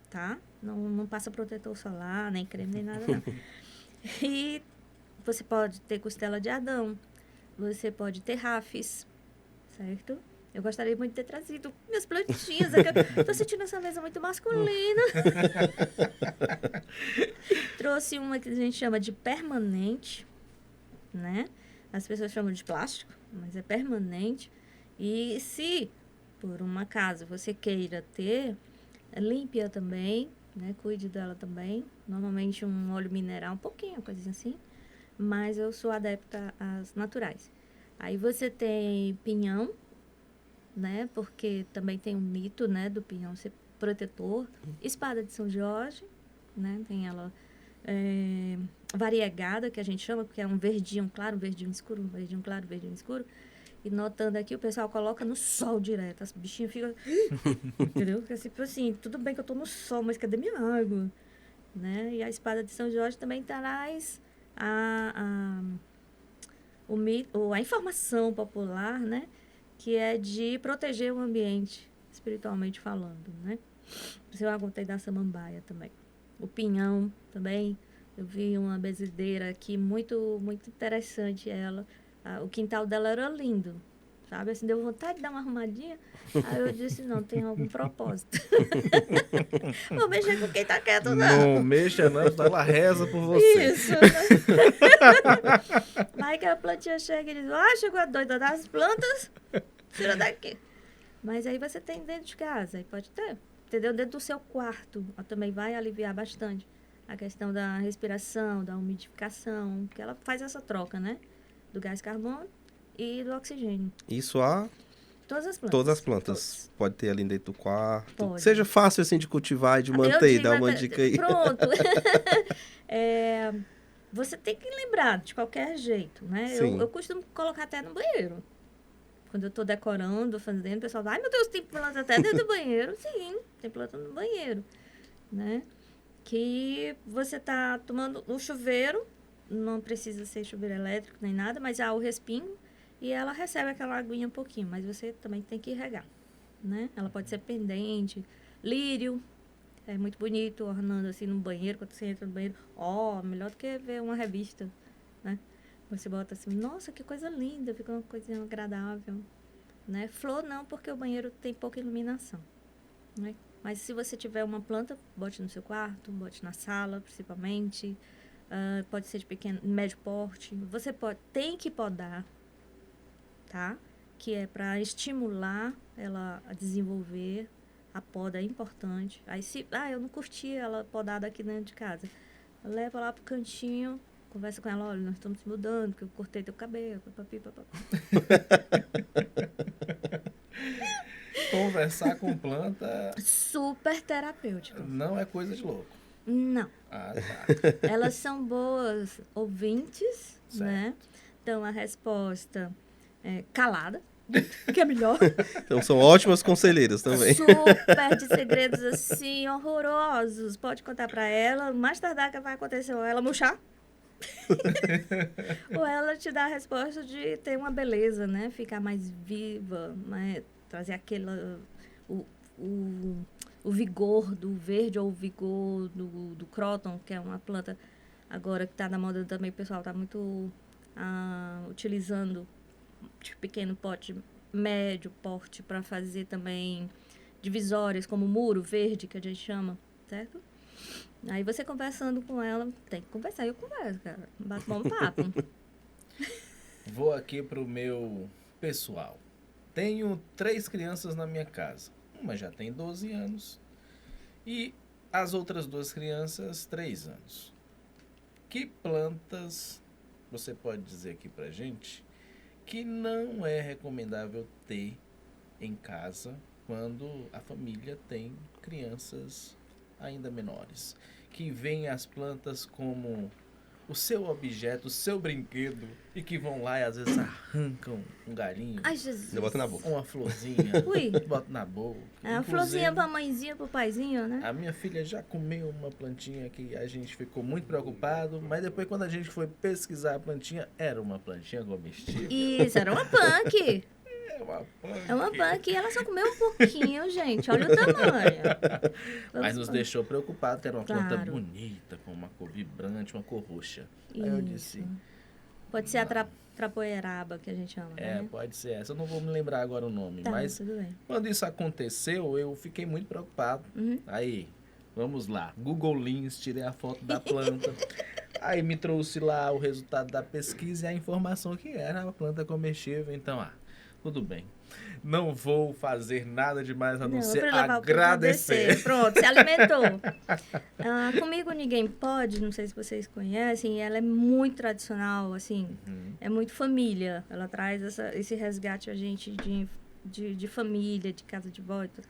tá? Não passa protetor solar, nem creme, nem nada, não. E você pode ter costela de Adão, você pode ter rafes, certo? Eu gostaria muito de ter trazido minhas plantinhas. Eu tô sentindo essa mesa muito masculina. Trouxe uma que a gente chama de permanente, né? As pessoas chamam de plástico, mas é permanente. E se, por um acaso, você queira ter, limpe-a também, né? Cuide dela também. Normalmente um óleo mineral, um pouquinho, coisinha assim. Mas eu sou adepta às naturais. Aí você tem pinhão, né? Porque também tem um mito, né? Do pinhão ser protetor. Espada de São Jorge, né? Tem ela... variegada, que a gente chama, porque é um verdinho claro, um verdinho escuro, um verdinho claro, um verdinho escuro. E notando aqui, o pessoal coloca no sol direto. As bichinhas ficam... entendeu? Porque, assim, tudo bem que eu tô no sol, mas cadê minha água? Né? E a espada de São Jorge também traz a informação popular, né? Que é de proteger o ambiente, espiritualmente falando, né? Eu contei da samambaia também. O pinhão também. Eu vi uma bezideira aqui, muito, muito interessante ela. O quintal dela era lindo, sabe? Assim, deu vontade de dar uma arrumadinha. Aí eu disse, não, tem algum propósito. Vou mexer com quem tá quieto, não. Não mexa, não, ela reza por você. Isso. Mas que a plantinha chega e diz, chegou a doida das plantas, tira daqui. Mas aí você tem dentro de casa, aí pode ter. Entendeu? Dentro do seu quarto, também vai aliviar bastante a questão da respiração, da umidificação, porque ela faz essa troca, né? Do gás carbono e do oxigênio. Isso há todas as plantas. Todas as plantas. Todas. Pode ter ali dentro do quarto. Pode. Seja fácil assim de cultivar e de manter, dá uma dica aí. Pronto. Você tem que lembrar de qualquer jeito, né? Eu costumo colocar até no banheiro. Quando eu estou decorando, fazendo, o pessoal fala, ai meu Deus, tem planta até dentro do banheiro. Sim, tem planta no banheiro, né? Que você está tomando no chuveiro, não precisa ser chuveiro elétrico nem nada, mas há o respingo e ela recebe aquela aguinha um pouquinho, mas você também tem que regar, né? Ela pode ser pendente, lírio, é muito bonito, ornando assim no banheiro, quando você entra no banheiro, melhor do que ver uma revista, né? Você bota assim, nossa, que coisa linda, fica uma coisinha agradável, né? Flor não, porque o banheiro tem pouca iluminação, né? Mas se você tiver uma planta, bote no seu quarto, bote na sala, principalmente. Pode ser de pequeno, médio porte. Você tem que podar, tá? Que é para estimular ela a desenvolver. A poda é importante. Aí se, eu não curti ela podada aqui dentro de casa. Leva lá pro cantinho, conversa com ela, olha, nós estamos mudando, porque eu cortei teu cabelo, papapi. Conversar com planta... super terapêutico. Não é coisa de louco. Não. Tá. Elas são boas ouvintes, certo, né? Dão a resposta calada, que é melhor. Então são ótimas conselheiras também. Super de segredos, assim, horrorosos. Pode contar pra ela. Mais tardar que vai acontecer ou ela murchar. Ou ela te dá a resposta de ter uma beleza, né? Ficar mais viva, né? Trazer aquele... O vigor do verde ou o vigor do cróton, que é uma planta agora que está na moda também. O pessoal está muito utilizando de pequeno pote, médio porte, para fazer também divisórias, como muro verde, que a gente chama, certo? Aí você conversando com ela, tem que conversar, eu converso, cara. Bate bom papo. Vou aqui pro meu pessoal. Tenho 3 crianças na minha casa. Uma já tem 12 anos e as outras 2 crianças, 3 anos. Que plantas você pode dizer aqui pra gente que não é recomendável ter em casa quando a família tem crianças ainda menores? Que veem as plantas como o seu objeto, o seu brinquedo, e que vão lá e às vezes arrancam um galinho, Ai, Jesus. Eu boto na boca. uma florzinha, Ui. bota na boca. É a Inclusive, florzinha pra mãezinha, pro paizinho, né? a minha filha já comeu uma plantinha que a gente ficou muito preocupado, mas depois quando a gente foi pesquisar a plantinha, era uma plantinha comestível. Isso, era uma punk. É uma planta. É uma punk e ela só comeu um pouquinho, gente. Olha o tamanho. Mas nos deixou preocupados, que era uma planta Claro. bonita, com uma cor vibrante, uma cor roxa. Aí eu disse, Isso. Pode ser a trapoeraba, que a gente chama, né? pode ser essa. Eu não vou me lembrar agora o nome, Tá, mas tudo bem. quando isso aconteceu, eu fiquei muito preocupado. Uhum. Aí, vamos lá. Google Lens, tirei a foto da planta. Aí me trouxe lá o resultado da pesquisa e a informação que era uma planta comestível. Então, tudo bem. Não vou fazer nada demais a não ser pra levar o pra agradecer. Pronto, se alimentou. Comigo Ninguém Pode, não sei se vocês conhecem, ela é muito tradicional, assim, é muito família. Ela traz esse resgate a gente de família, de casa de vó e tudo.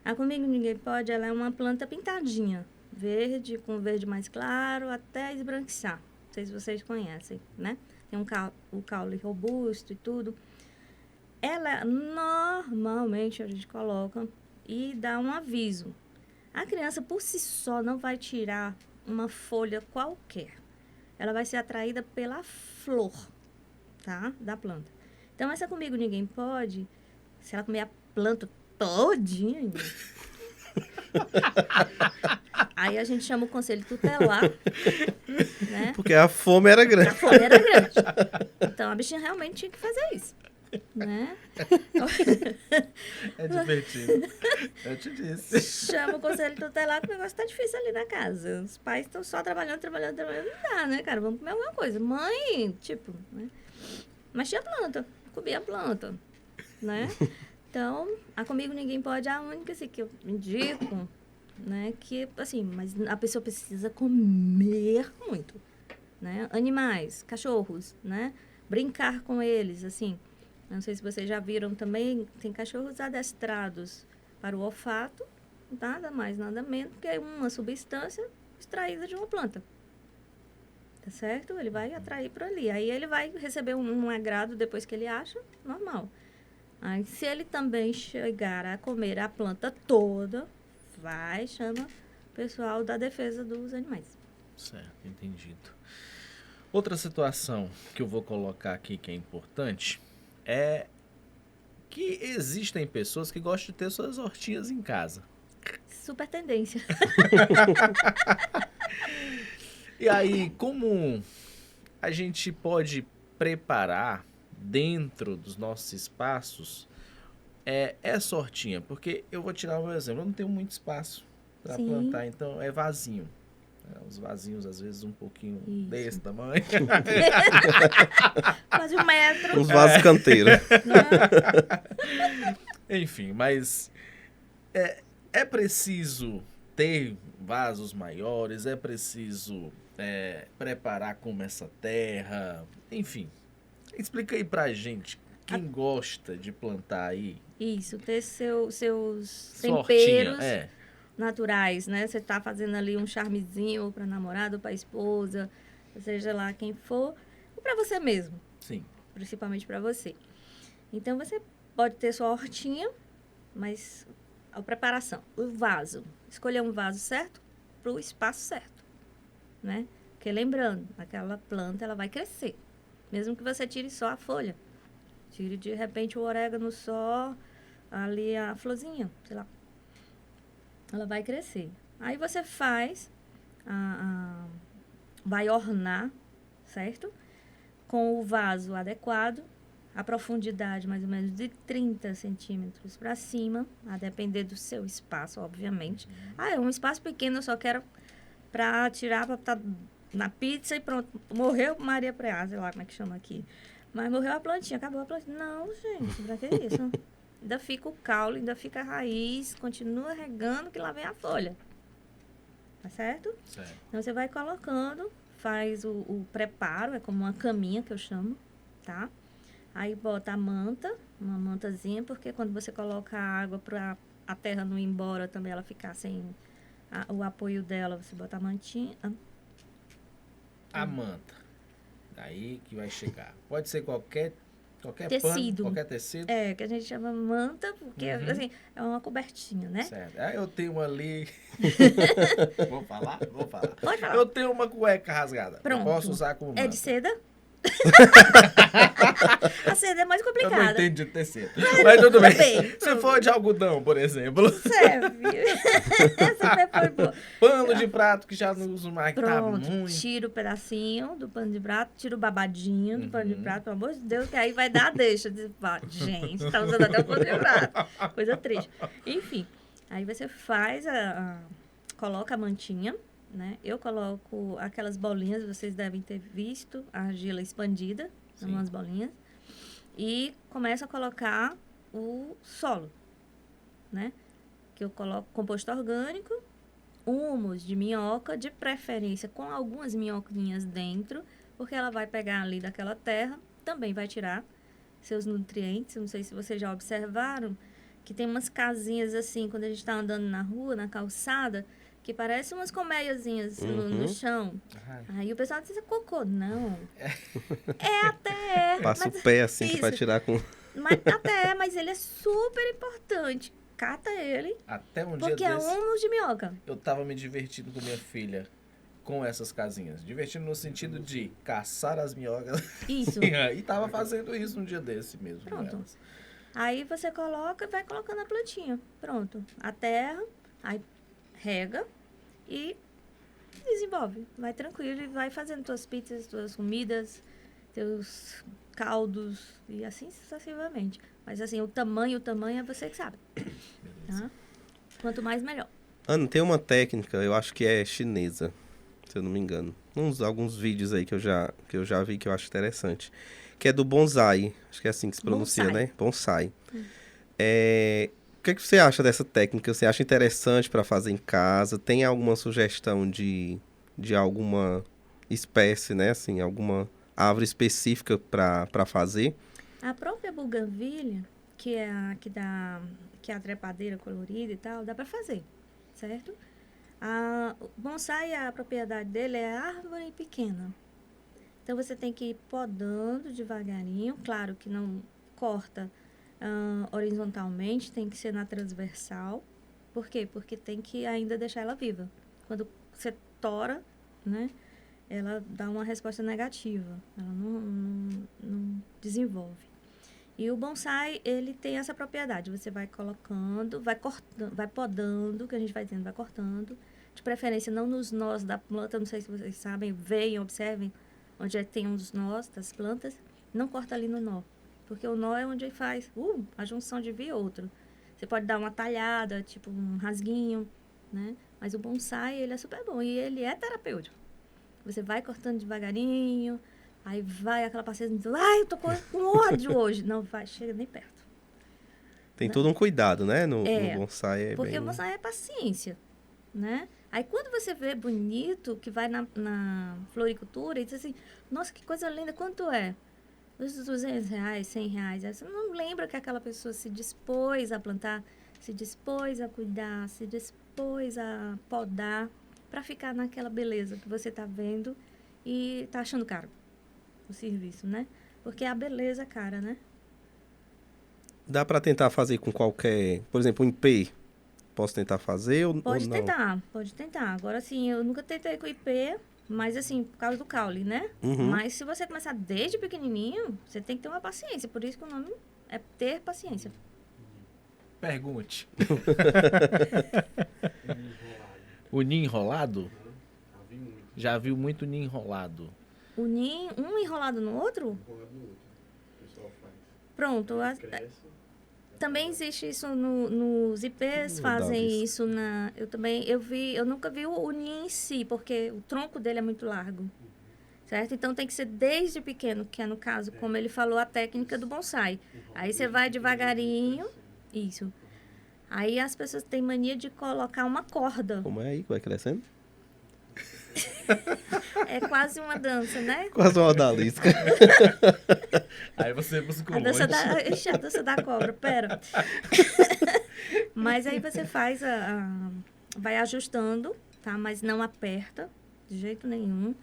A Comigo Ninguém Pode, ela é uma planta pintadinha, verde, com verde mais claro, até esbranquiçar. Não sei se vocês conhecem, né? Tem o caule robusto e tudo. Ela, normalmente, a gente coloca e dá um aviso. A criança, por si só, não vai tirar uma folha qualquer. Ela vai ser atraída pela flor, tá? Da planta. Então, essa Comigo Ninguém Pode, se ela comer a planta todinha, aí a gente chama o conselho tutelar, né? Porque a fome era A grande. fome era grande. Então, a bichinha realmente tinha que fazer isso. Né? É divertido. Eu te disse. Chama o conselho tutelar que o negócio tá difícil ali na casa. Os pais estão só trabalhando. Não dá, né, cara? Vamos comer alguma coisa. Mãe, tipo, né? Mas tinha planta. Comia planta, né? Então, a Comigo Ninguém Pode é a única, assim, que eu indico, né? Que, assim, mas a pessoa precisa comer muito, né? Animais, cachorros, né? Brincar com eles, assim. Não sei se vocês já viram também, tem cachorros adestrados para o olfato, nada mais, nada menos que uma substância extraída de uma planta. Tá certo? Ele vai atrair por ali. Aí ele vai receber um agrado depois que ele acha, normal. Aí se ele também chegar a comer a planta toda, chama o pessoal da defesa dos animais. Certo, entendido. Outra situação que eu vou colocar aqui que é importante é que existem pessoas que gostam de ter suas hortinhas em casa. Super tendência. E aí, como a gente pode preparar dentro dos nossos espaços essa hortinha? Porque eu vou tirar um exemplo, eu não tenho muito espaço para Sim. plantar, então é vasinho. Os vasinhos, às vezes, um pouquinho Isso. desse tamanho. Quase 1 metro. Uns vasos canteiros. Né? Enfim, mas é preciso ter vasos maiores, é preciso preparar como essa terra, enfim. Explica aí pra gente, quem gosta de plantar aí. Isso, ter seus Sua temperos hortinha, naturais, né? Você tá fazendo ali um charmezinho para namorado, para esposa, seja lá quem for, ou para você mesmo, sim. principalmente para você. Então, você pode ter sua hortinha, mas a preparação, o vaso. Escolher um vaso certo para o espaço certo, né? Porque lembrando, aquela planta, ela vai crescer. Mesmo que você tire só a folha. Tire, de repente, o orégano só, ali a florzinha, sei lá. Ela vai crescer. Aí você faz, vai ornar, certo? Com o vaso adequado, a profundidade mais ou menos de 30 centímetros para cima, a depender do seu espaço, obviamente. É um espaço pequeno, eu só quero para tirar, para estar na pizza e pronto. Morreu Maria Preá, sei lá como é que chama aqui. Mas morreu a plantinha, acabou a plantinha. Não, gente, pra que isso? Ainda fica o caule, ainda fica a raiz, continua regando que lá vem a folha. Tá certo? Certo. Então, você vai colocando, faz o preparo, é como uma caminha que eu chamo, tá? Aí, bota a manta, uma mantazinha, porque quando você coloca a água para a terra não ir embora também, ela ficar sem o apoio dela, você bota a mantinha. A manta. Daí que vai chegar. Pode ser qualquer Tecido. pano, qualquer tecido. Que a gente chama manta, porque, assim, é uma cobertinha, né? Certo. Eu tenho uma ali. Vou falar? Pode falar. Eu tenho uma cueca rasgada. Pronto. Eu posso usar como manta. É de seda? A seda é mais Eu não complicada. entendo de tecido. Mas tudo bem. bem. Se for de algodão, por exemplo. Serve. Essa foi boa. Pano de prato que já não uso mais, que tá Pronto, muito. tira o pedacinho do pano de prato, tira o babadinho do pano de Uhum. prato, pelo amor de Deus, que aí vai dar a deixa. Gente, tá usando até o pano de prato. Coisa triste. Enfim, aí você faz coloca a mantinha, né? Eu coloco aquelas bolinhas, vocês devem ter visto, a argila expandida, são Sim. umas bolinhas. E começo a colocar o solo, né? Que eu coloco composto orgânico, humus de minhoca, de preferência com algumas minhoquinhas dentro, porque ela vai pegar ali daquela terra, também vai tirar seus nutrientes. Não sei se vocês já observaram, que tem umas casinhas assim, quando a gente está andando na rua, na calçada, que parecem umas colmeiazinhas no chão. Ai. Aí o pessoal diz, é cocô. Não. Até é. Passa mas o pé assim que isso. vai tirar com... Mas ele é super importante. Cata ele, Até um dia porque é desse, humus de minhoca. eu tava me divertindo com minha filha com essas casinhas. Divertindo no sentido de caçar as minhocas. Isso. E tava fazendo isso um dia desse mesmo. com Pronto. elas. Aí você coloca e vai colocando a plantinha. Pronto. A terra, aí rega e desenvolve. Vai tranquilo e vai fazendo tuas pizzas, tuas comidas, teus caldos e assim sucessivamente. Mas assim, o tamanho é você que sabe. Tá? Quanto mais, melhor. Ana, tem uma técnica, eu acho que é chinesa, se eu não me engano. Alguns vídeos aí que eu já vi que eu acho interessante. Que é do bonsai. Acho que é assim que se pronuncia, Bonsai. né? Bonsai. O que você acha dessa técnica? Você acha interessante para fazer em casa? Tem alguma sugestão de alguma espécie, né? Assim, alguma árvore específica para fazer? A própria buganvília, que é a trepadeira colorida e tal, dá para fazer, certo? O bonsai, a propriedade dele é árvore pequena. Então, você tem que ir podando devagarinho. Claro que não corta horizontalmente, tem que ser na transversal. Por quê? Porque tem que ainda deixar ela viva. Quando você tora, né, ela dá uma resposta negativa. Ela não desenvolve. E o bonsai, ele tem essa propriedade. Você vai colocando, vai cortando, vai podando, que a gente vai dizendo, vai cortando. De preferência, não nos nós da planta, não sei se vocês sabem, vejam, observem, onde tem uns nós das plantas, não corta ali no nó. Porque o nó é onde faz a junção de via e outro. Você pode dar uma talhada, tipo um rasguinho, né? Mas o bonsai, ele é super bom e ele é terapêutico. Você vai cortando devagarinho, aí vai aquela paciência, eu tô com ódio hoje. Não vai, chega nem perto. Tem todo um cuidado, né? No bonsai é porque bem... o bonsai é paciência, né? Aí quando você vê bonito, que vai na floricultura e diz assim, nossa, que coisa linda, quanto é? Os R$200, R$100. Aí você não lembra que aquela pessoa se dispôs a plantar, se dispôs a cuidar, se dispôs a podar, para ficar naquela beleza que você está vendo e está achando caro o serviço, né? Porque a beleza é cara, né? Dá para tentar fazer com qualquer, por exemplo, um IP. Posso tentar fazer ou Pode não? tentar, pode tentar. Agora, assim, eu nunca tentei com IP, mas, assim, por causa do caule, né? Uhum. Mas se você começar desde pequenininho, você tem que ter uma paciência. Por isso que o nome é ter paciência. Pergunte. O ninho enrolado? Já viu muito ninho enrolado. O ninho, um enrolado no outro? Pronto. Também existe isso nos IPs, fazem isso na... Eu nunca vi o ninho em si, porque o tronco dele é muito largo. Certo? Então tem que ser desde pequeno, que é no caso, como ele falou, a técnica do bonsai. Aí você vai devagarinho, isso. Aí as pessoas têm mania de colocar uma corda. Como é aí que vai crescendo? É quase uma dança, né? Quase uma odalisca. Aí você buscou A dança longe. Ixi, a dança da cobra, pera. Mas aí você faz vai ajustando, tá? Mas não aperta, de jeito nenhum.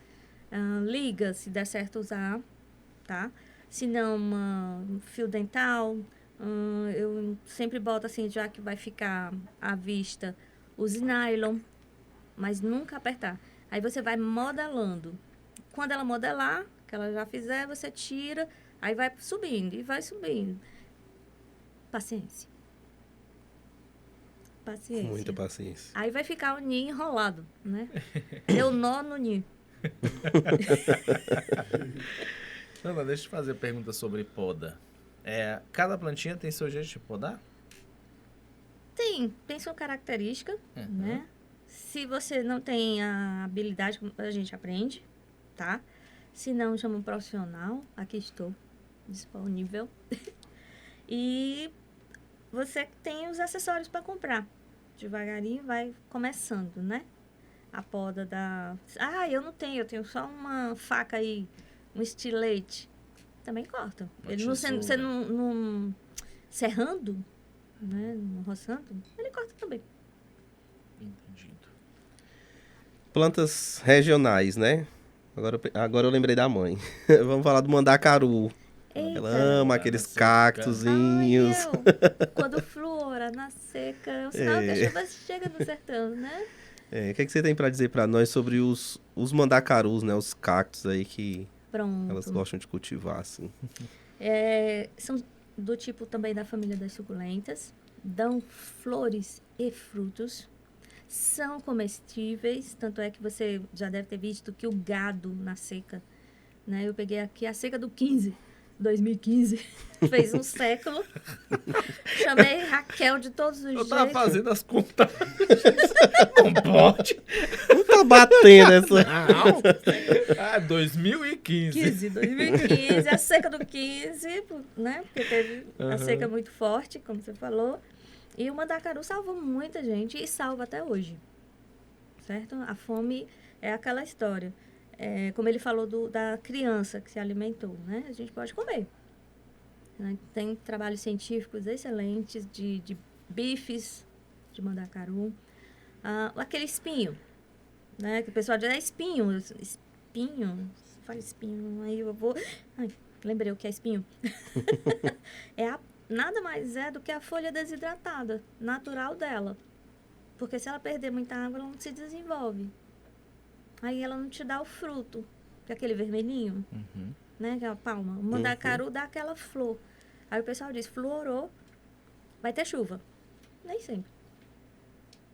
Liga, se der certo usar, tá? Se não, um fio dental. Eu sempre boto assim, já que vai ficar à vista, use nylon, mas nunca apertar. Aí você vai modelando. Quando ela modelar, que ela já fizer, você tira, aí vai subindo e vai subindo. Paciência. Paciência. Muita paciência. Aí vai ficar o ninho enrolado, né? Deu nó no ninho. Ana, deixa eu fazer pergunta sobre poda. Cada plantinha tem seu jeito de podar? Tem sua característica, né? Se você não tem a habilidade, a gente aprende, tá? Se não, chama um profissional. Aqui estou, disponível. E você tem os acessórios para comprar. Devagarinho vai começando, né? A poda da... eu não tenho, eu tenho só uma faca aí, um estilete. Também corta. Ele não, você não serrando, né? Não roçando, ele corta também. Entendido. Plantas regionais, né? Agora eu lembrei da mãe. Vamos falar do mandacaru. Eita. Ela ama aqueles cactozinhos. Quando flora na seca, é o sinal que a chuva chega no sertão, né? O que você tem para dizer para nós sobre os mandacarus, né? Os cactos aí que elas gostam de cultivar, assim. São do tipo também da família das suculentas. Dão flores e frutos. São comestíveis, tanto é que você já deve ter visto que o gado na seca, né? Eu peguei aqui a seca do 2015, fez um século. Chamei Raquel de todos os jeitos. Eu tava fazendo as contas. Não pode. Não tá batendo essa. Não. 2015. 2015, a seca do 15, né? Porque teve a seca muito forte, como você falou. E o mandacaru salvou muita gente e salva até hoje, certo? A fome é aquela história. Como ele falou da criança que se alimentou, né? A gente pode comer. Né? Tem trabalhos científicos excelentes de bifes de mandacaru. Aquele espinho, né? Que o pessoal diz, espinho. Espinho? Fala espinho, aí eu vou... Ai, lembrei o que é espinho. Nada mais é do que a folha desidratada, natural dela. Porque se ela perder muita água, ela não se desenvolve. Aí ela não te dá o fruto, que é aquele vermelhinho, né? Que é a palma. O mandacaru dá aquela flor. Aí o pessoal diz, florou, vai ter chuva. Nem sempre.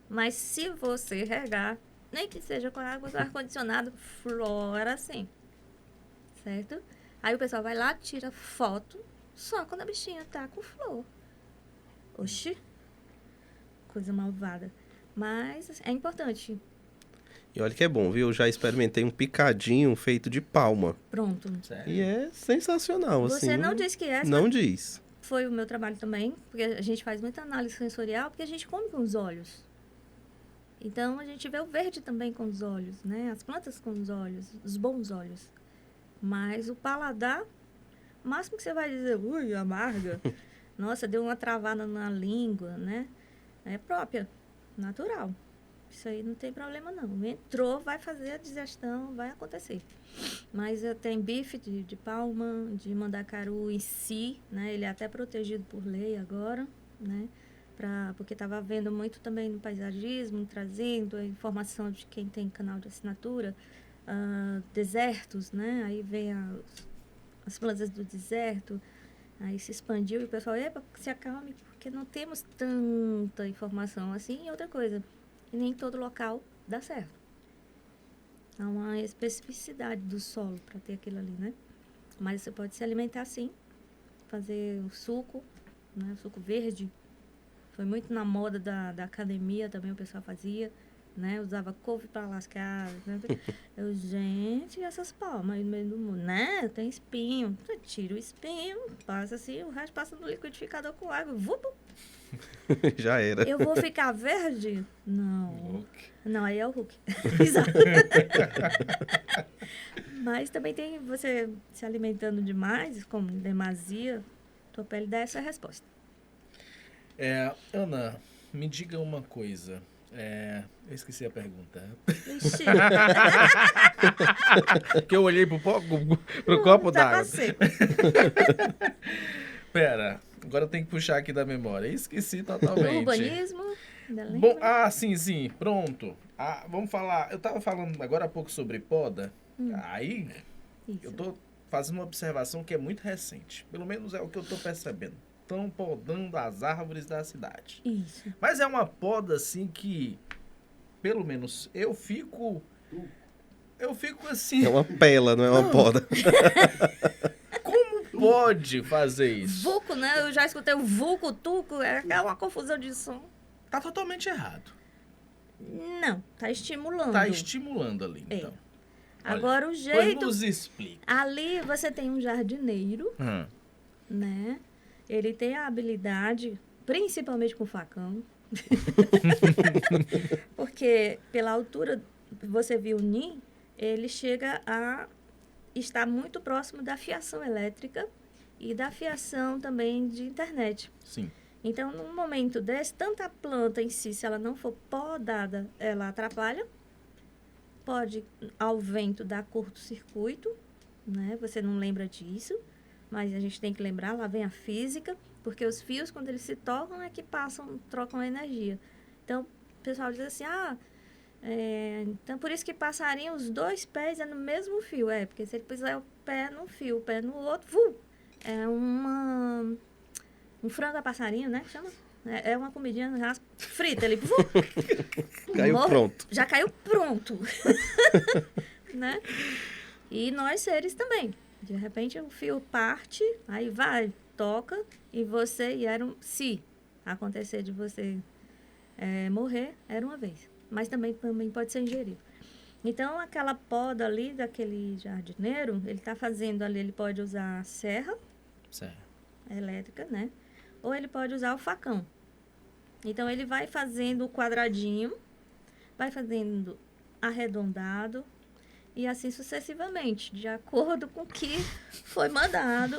Mas se você regar, nem que seja com a água do ar-condicionado, flora sim. Certo? Aí o pessoal vai lá, tira foto, só quando a bichinha tá com flor. Oxi. Coisa malvada. Mas é importante. E olha que é bom, viu? Eu já experimentei um picadinho feito de palma. Pronto. Sério? E é sensacional, assim. Você não disse que é? Não diz. Foi o meu trabalho também, porque a gente faz muita análise sensorial, porque a gente come com os olhos. Então, a gente vê o verde também com os olhos, né? As plantas com os olhos, os bons olhos. Mas o paladar, o máximo que você vai dizer, ui, amarga. Nossa, deu uma travada na língua, né? É própria, natural. Isso aí não tem problema, não. Entrou, vai fazer a digestão, vai acontecer. Mas tem bife de palma, de mandacaru em si, né? Ele é até protegido por lei agora, né? Porque estava vendo muito também no paisagismo, trazendo a informação de quem tem canal de assinatura, desertos, né? Aí vem as plantas do deserto, aí se expandiu e o pessoal, epa, se acalme, porque não temos tanta informação assim. E outra coisa, nem todo local dá certo. Há uma especificidade do solo para ter aquilo ali, né? Mas você pode se alimentar sim, fazer o suco, né? O suco verde. Foi muito na moda da academia também, o pessoal fazia, né? Usava couve para lascar. Né? Gente, essas palmas aí no meio do mundo, né? Tem espinho. Você tira o espinho, passa assim, o resto passa no liquidificador com água. Vup! Já era. Eu vou ficar verde? Não. Hulk. Não, aí é o Hulk. Exato. Mas também tem você se alimentando demais, como demasia, tua pele dá essa resposta. Ana, me diga uma coisa. Eu esqueci a pergunta. Ixi, Que eu olhei pro copo tá d'água. seco. Pera, agora eu tenho que puxar aqui da memória. Esqueci totalmente. Urbanismo, ainda Bom, lembra? sim, pronto. Vamos falar. Eu tava falando agora há pouco sobre poda. Aí Isso. eu tô fazendo uma observação que é muito recente. Pelo menos é o que eu tô percebendo. Estão podando as árvores da cidade. Isso. Mas é uma poda assim que, pelo menos, eu fico assim. É uma pela, não é uma poda. Como pode fazer isso? Vulco, né? Eu já escutei o vulco, tuco, é uma confusão de som. Tá totalmente errado. Não, tá estimulando. Tá estimulando ali, É. então. Olha, Agora o Pois jeito... nos explica. Ali você tem um jardineiro, Hum. né? Ele tem a habilidade, principalmente com facão, porque pela altura, você viu o ninho, ele chega a estar muito próximo da fiação elétrica e da fiação também de internet. Sim. Então, num momento desse, tanto a planta em si, se ela não for podada, ela atrapalha. Pode, ao vento, dar curto-circuito, né? Você não lembra disso, mas a gente tem que lembrar, lá vem a física, porque os fios, quando eles se tocam, é que trocam energia. Então, o pessoal diz assim, então por isso que passarinho, os dois pés é no mesmo fio. Porque se ele puser o pé num fio, o pé no outro, é um frango a passarinho, né? Chama? É uma comidinha frita, ele Caiu pronto. Já caiu pronto. Né? E nós seres também. De repente o fio parte, aí vai, toca, se acontecer de você morrer, era uma vez. Mas também pode ser ingerido. Então, aquela poda ali daquele jardineiro, ele está fazendo ali, ele pode usar a serra Certo. elétrica, né? Ou ele pode usar o facão. Então, ele vai fazendo o quadradinho, vai fazendo arredondado, e assim sucessivamente, de acordo com o que foi mandado,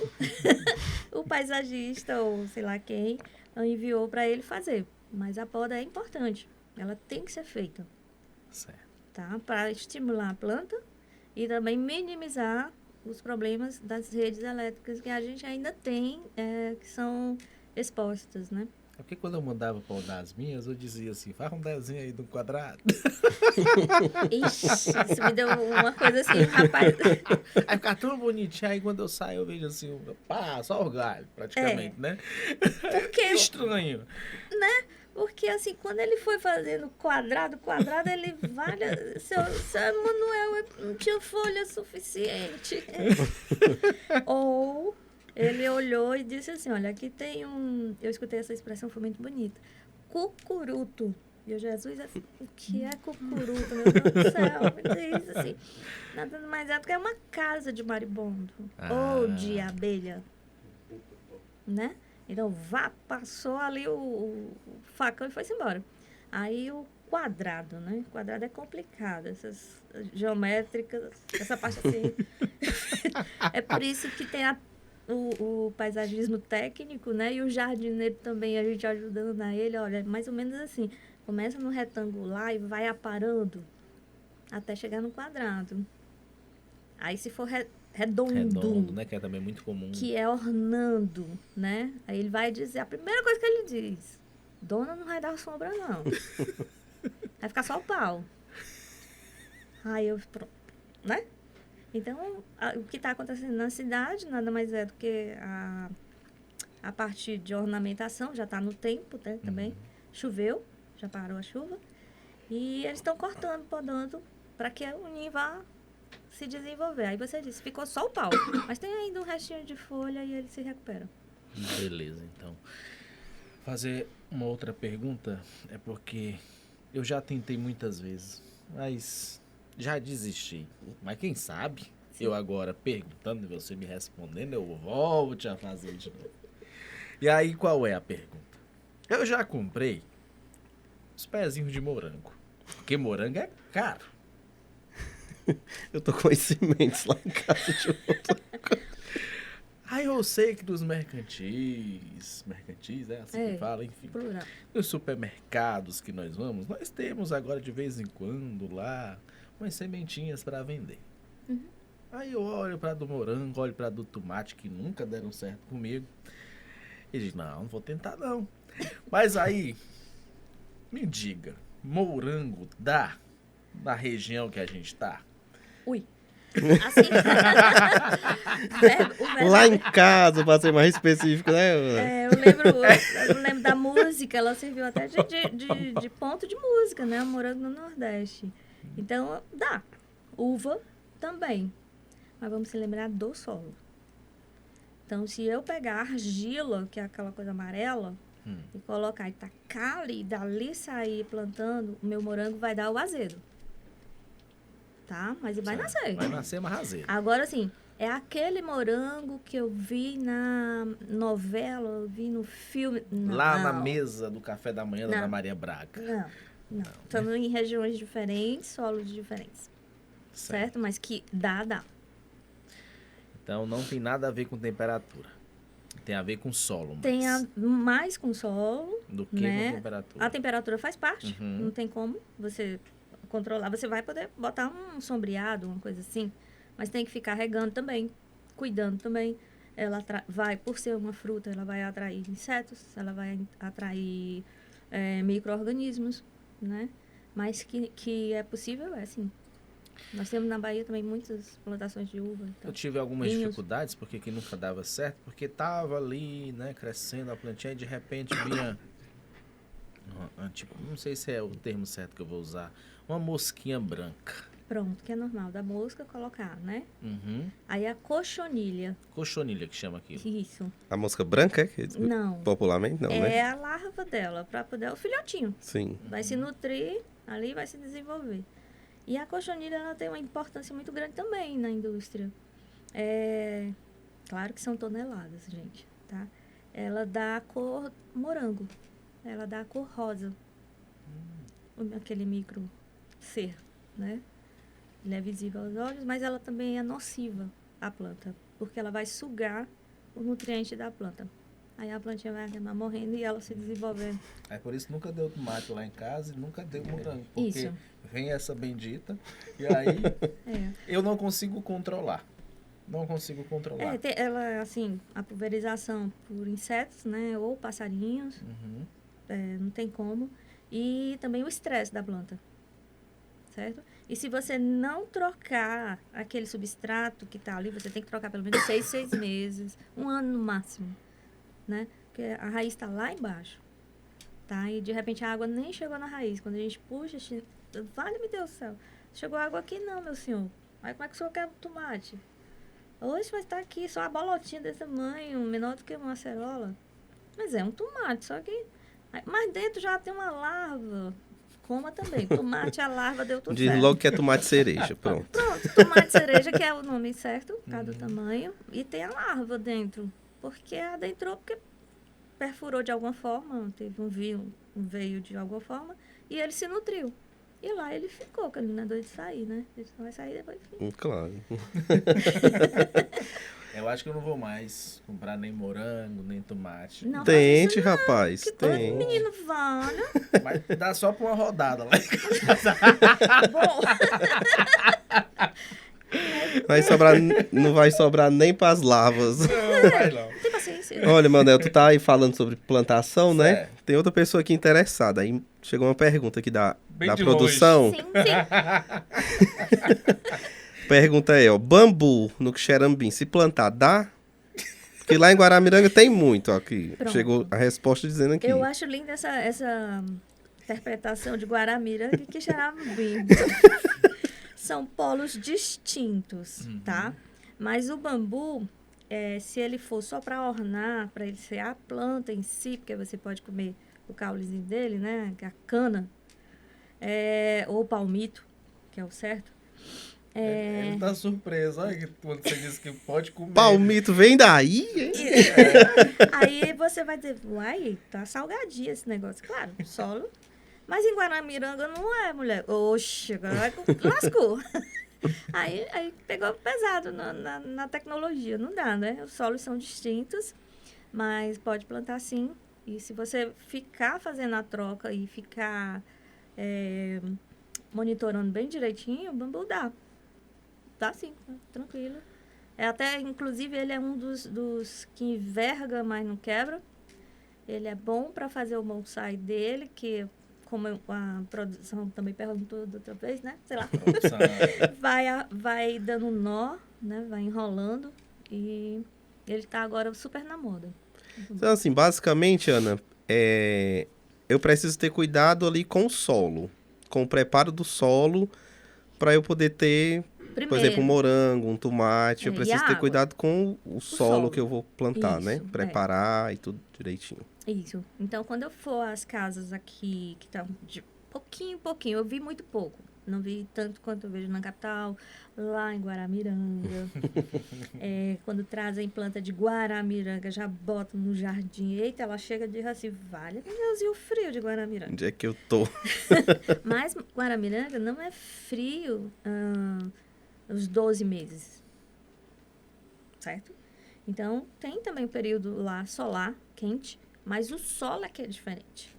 o paisagista ou sei lá quem enviou para ele fazer. Mas a poda é importante, ela tem que ser feita, Certo. tá? Para estimular a planta e também minimizar os problemas das redes elétricas que a gente ainda tem, que são expostas, né? É porque quando eu mandava podar as minhas, eu dizia assim, faz um desenho aí do quadrado. Ixi, isso me deu uma coisa assim, rapaz. Aí fica tão bonitinho, aí quando eu saio eu vejo assim, só o galho, praticamente, né? Porque Estranho. Porque, assim, quando ele foi fazendo quadrado, ele seu Emanuel não tinha folha suficiente. Ou ele olhou e disse assim, olha, aqui tem eu escutei essa expressão, foi muito bonita. Cucuruto. E eu, Jesus, o que é cucuruto? Meu Deus do céu, me diz assim. Nada mais é do que uma casa de maribondo. Ou de abelha. Né? Então, passou ali o facão e foi-se embora. Aí o quadrado, né? O quadrado é complicado, essas geométricas, essa parte assim. É por isso que tem o paisagismo técnico, né? E o jardineiro também, a gente ajudando a ele, olha, mais ou menos assim. Começa no retangular e vai aparando até chegar no quadrado. Aí se for redondo, né? Que é também muito comum. que é ornando, né? Aí ele vai dizer, a primeira coisa que ele diz, dona não vai dar sombra, não. Vai ficar só o pau. Aí eu, pronto, né? Então, o que está acontecendo na cidade nada mais é do que a parte de ornamentação, já está no tempo, né, também. Choveu, já parou a chuva. E eles estão cortando, podando, para que o ninho vá se desenvolver. Aí você disse, ficou só o pau. Mas tem ainda um restinho de folha e ele se recupera. Beleza, então. Fazer uma outra pergunta é porque eu já tentei muitas vezes, mas já desisti. Mas quem sabe, eu agora perguntando e você me respondendo, eu volte a fazer de novo. E aí, qual é a pergunta? Eu já comprei os pezinhos de morango, porque morango é caro. Eu tô com sementes lá em casa de morango. Aí eu sei que dos mercantis, é assim que fala, enfim. Plural. Nos supermercados que nós vamos, nós temos agora de vez em quando lá umas sementinhas para vender. Uhum. Aí eu olho para do morango, olho para do tomate, que nunca deram certo comigo. E digo, não vou tentar não. Mas aí, me diga, morango dá na região que a gente tá? Ui. Assim, lá em casa, para ser mais específico, né? Eu lembro da música, ela serviu até de ponto de música, né? O morango no Nordeste. Então, dá. Uva também. Mas vamos se lembrar do solo. Então, se eu pegar argila, que é aquela coisa amarela, e colocar e tacar ali, dali sair plantando, o meu morango vai dar o azedo. Tá? Mas ele vai nascer. Vai nascer marrazeiro. Agora, assim, é aquele morango que eu vi na novela, eu vi no filme. Não, lá na mesa do café da manhã da Ana Maria Braga. Não. Estamos em regiões diferentes, solos diferentes. Certo? Mas que dá. Então, não tem nada a ver com temperatura. Tem a ver com solo. Mas... Tem mais com solo. Do que né? com temperatura. A temperatura faz parte. Não tem como você controlar. Você vai poder botar um sombreado, uma coisa assim. Mas tem que ficar regando também. Cuidando também. Ela vai, por ser uma fruta, ela vai atrair insetos. Ela vai atrair micro-organismos, né? Mas que é possível, é sim. Nós temos na Bahia também muitas plantações de uva. Então, eu tive algumas dificuldades, porque que nunca dava certo, porque tava ali, né, crescendo a plantinha e de repente vinha, tipo, não sei se é o termo certo que eu vou usar, uma mosquinha branca. Pronto, que é normal da mosca colocar, né? Uhum. Aí a cochonilha. Cochonilha que chama aquilo. Isso. A mosca branca? Não. Popularmente, não, né? É a larva dela, para poder... O filhotinho. Sim. Vai se nutrir, ali vai se desenvolver. E a cochonilha, ela tem uma importância muito grande também na indústria. Claro que são toneladas, gente, tá? Ela dá a cor morango. Ela dá a cor rosa. Aquele micro ser, né? Ele é visível aos olhos, mas ela também é nociva à planta, porque ela vai sugar o nutriente da planta. Aí a plantinha vai acabar morrendo e ela se desenvolvendo. Aí por isso nunca deu tomate lá em casa e nunca deu morango. Porque isso. Vem essa bendita e aí eu não consigo controlar. Não consigo controlar. Ela, assim, a pulverização por insetos, né? Ou passarinhos. Não tem como. E também o estresse da planta. Certo? E se você não trocar aquele substrato que está ali, você tem que trocar pelo menos 6 meses, 1 ano no máximo, né? Porque a raiz está lá embaixo, tá? E de repente a água nem chegou na raiz. Quando a gente puxa, vale-me Deus do céu, chegou água aqui não, meu senhor. Aí como é que o senhor quer o tomate? Hoje vai estar aqui só a bolotinha desse tamanho, menor do que uma acerola. Mas é um tomate, só que... Mas dentro já tem uma larva. Coma também. Tomate, a larva, deu tudo certo. Diz logo que é tomate cereja, pronto. Pronto, tomate cereja, que é o nome certo, cada tamanho. E tem a larva dentro. Porque adentrou, porque perfurou de alguma forma, teve um veio de alguma forma, e ele se nutriu. E lá ele ficou, porque ele não é doido de sair, né? Ele só vai sair depois. Claro. Eu acho que eu não vou mais comprar nem morango, nem tomate. Não, Tente, faz isso rapaz. não, que todo Tente. menino vá, né? Mas dá só pra uma rodada lá. Bom, Não vai sobrar nem pras larvas. Não, vai não. não tem paciência. Olha, Manel, tu tá aí falando sobre plantação, né? Certo. Tem outra pessoa aqui interessada. Aí chegou uma pergunta aqui da Bem de produção. Sim, sim. Pergunta é, ó, bambu no Quixerambi, se plantar, dá? Porque lá em Guaramiranga tem muito, ó, aqui. Pronto. Chegou a resposta dizendo aqui. Eu acho linda essa interpretação de Guaramiranga e Quixerambi. São polos distintos, tá? Mas o bambu, se ele for só para ornar, para ele ser a planta em si, porque você pode comer o caulezinho dele, né? Que é a cana, ou o palmito, que é o certo. Ele tá surpreso. Olha que quando você disse que pode comer. Palmito vem daí, hein? Aí você vai dizer, uai, tá salgadinho esse negócio. Claro, solo. Mas em Guaramiranga não é, mulher. Oxe, agora lascou. Aí pegou pesado na tecnologia. Não dá, né? Os solos são distintos, mas pode plantar sim. E se você ficar fazendo a troca e ficar monitorando bem direitinho, o bambu dá. Dá sim, tranquilo. Inclusive, ele é um dos que enverga, mas não quebra. Ele é bom para fazer o bonsai dele, que, como a produção também perguntou da outra vez, né? Sei lá. Vai dando nó, né? Vai enrolando. E ele tá agora super na moda. Então, assim, basicamente, Ana, eu preciso ter cuidado ali com o solo. Com o preparo do solo, para eu poder ter... Primeiro, Por exemplo, um morango, um tomate, eu e preciso a ter água. cuidado com o solo que eu vou plantar, né? Isso, Preparar e tudo direitinho. Isso. Então, quando eu for às casas aqui, que estão de pouquinho em pouquinho, eu vi muito pouco. Não vi tanto quanto eu vejo na capital, lá em Guaramiranga. Quando trazem planta de Guaramiranga, já botam no jardim. Eita, ela chega e diz assim, vale, meu Deus, e o frio de Guaramiranga? Onde é que eu tô? Mas Guaramiranga não é frio os 12 meses, certo? Então, tem também o período lá solar, quente, mas o solo é que é diferente.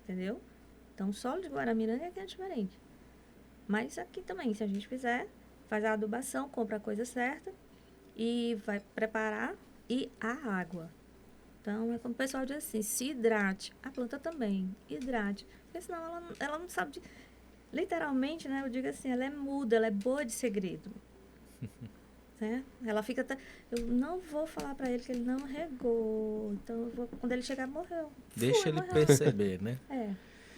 Entendeu? Então, o solo de Guaramiranga é que é diferente. Mas aqui também, se a gente fizer, faz a adubação, compra a coisa certa e vai preparar e a água. Então, é como o pessoal diz assim, se hidrate. A planta também, hidrate. Porque senão ela não sabe de... Literalmente, né? Eu digo assim, ela é muda, ela é boa de segredo. Né? Ela fica... Eu não vou falar pra ele que ele não regou. Então, quando ele chegar, morreu. Deixa ele perceber, né?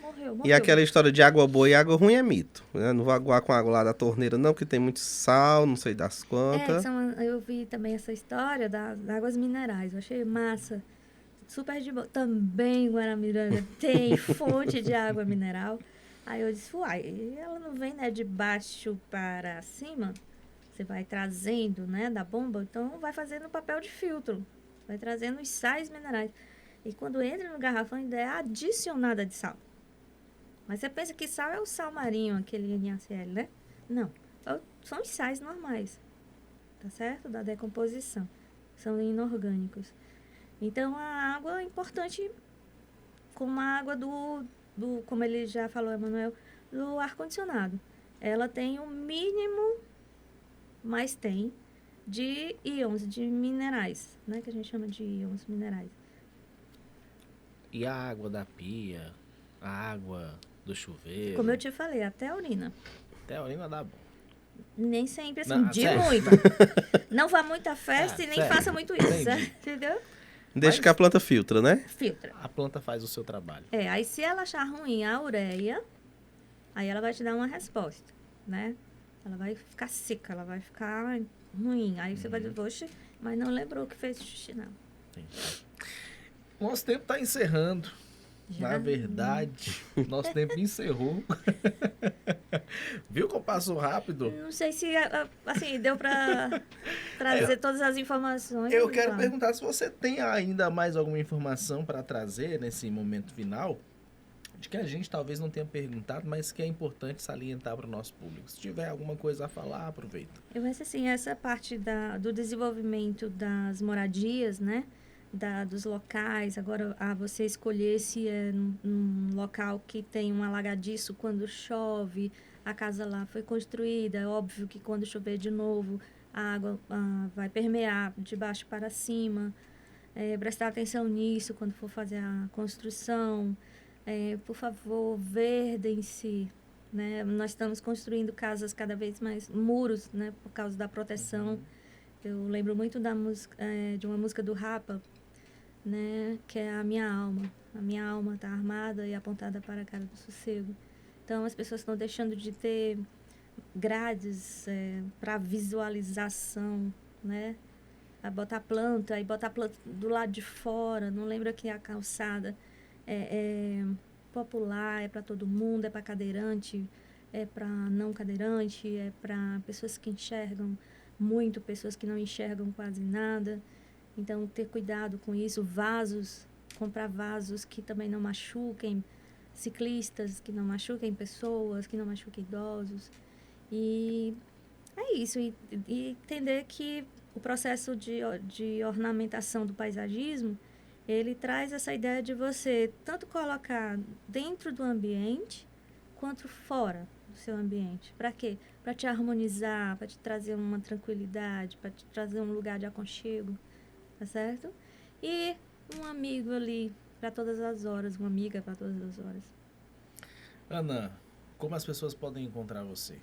Morreu. E aquela história de água boa e água ruim é mito. Né? Não vou aguar com a água lá da torneira, não, porque tem muito sal, não sei das quantas. Eu vi também essa história das águas minerais. Eu achei massa. Super de boa. Também em Guaramiranga tem fonte de água mineral. Aí eu disse, uai, ela não vem, né, de baixo para cima? Você vai trazendo, né, da bomba, então vai fazendo papel de filtro. Vai trazendo os sais minerais. E quando entra no garrafão, ainda é adicionada de sal. Mas você pensa que sal é o sal marinho, aquele NaCl, né? Não. São os sais normais. Tá certo? Da decomposição. São inorgânicos. Então, a água é importante como a água como ele já falou, Emanuel, do ar-condicionado. Ela tem o mínimo, mas tem, de íons, de minerais, né? Que a gente chama de íons minerais. E a água da pia, a água do chuveiro. Como eu te falei, até a urina. Até a urina dá bom. Nem sempre, assim, Não, de sério? muito. Não vá muito à festa e nem sério? faça muito isso, Entendi. entendeu? Deixa que a planta filtra, né? Filtra. A planta faz o seu trabalho. Aí se ela achar ruim a ureia, aí ela vai te dar uma resposta, né? Ela vai ficar seca, ela vai ficar ruim. Aí você vai dizer, oxe, mas não lembrou que fez xixi, não. Entendi. Nosso tempo está encerrando. Já? Na verdade, nosso tempo encerrou. Viu como passou rápido? Não sei se, assim, deu para trazer todas as informações. Eu quero Ivan. perguntar se você tem ainda mais alguma informação para trazer nesse momento final de que a gente talvez não tenha perguntado, mas que é importante salientar para o nosso público. Se tiver alguma coisa a falar, aproveita. Eu acho assim, essa parte do desenvolvimento das moradias, né? Dos locais, agora você escolher se é num local que tem um alagadiço quando chove, a casa lá foi construída, é óbvio que quando chover de novo, a água vai permear de baixo para cima. Prestar atenção nisso quando for fazer a construção. Por favor, verdem-se, né? Nós estamos construindo casas cada vez mais, muros, né? Por causa da proteção. Eu lembro muito de uma música do Rapa, né? Que é A Minha Alma. A minha alma está armada e apontada para a cara do sossego. Então, as pessoas estão deixando de ter grades para visualização, né? A botar planta do lado de fora. Não lembro que a calçada é popular, é para todo mundo, é para cadeirante, é para não cadeirante, é para pessoas que enxergam muito, pessoas que não enxergam quase nada. Então, ter cuidado com isso. Vasos, comprar vasos que também não machuquem ciclistas, que não machuquem pessoas, que não machuquem idosos. E é isso. E entender que o processo de ornamentação do paisagismo, ele traz essa ideia de você tanto colocar dentro do ambiente, quanto fora do seu ambiente. Para quê? Para te harmonizar, para te trazer uma tranquilidade, para te trazer um lugar de aconchego, tá certo? E um amigo ali para todas as horas, uma amiga para todas as horas. Ana, como as pessoas podem encontrar você?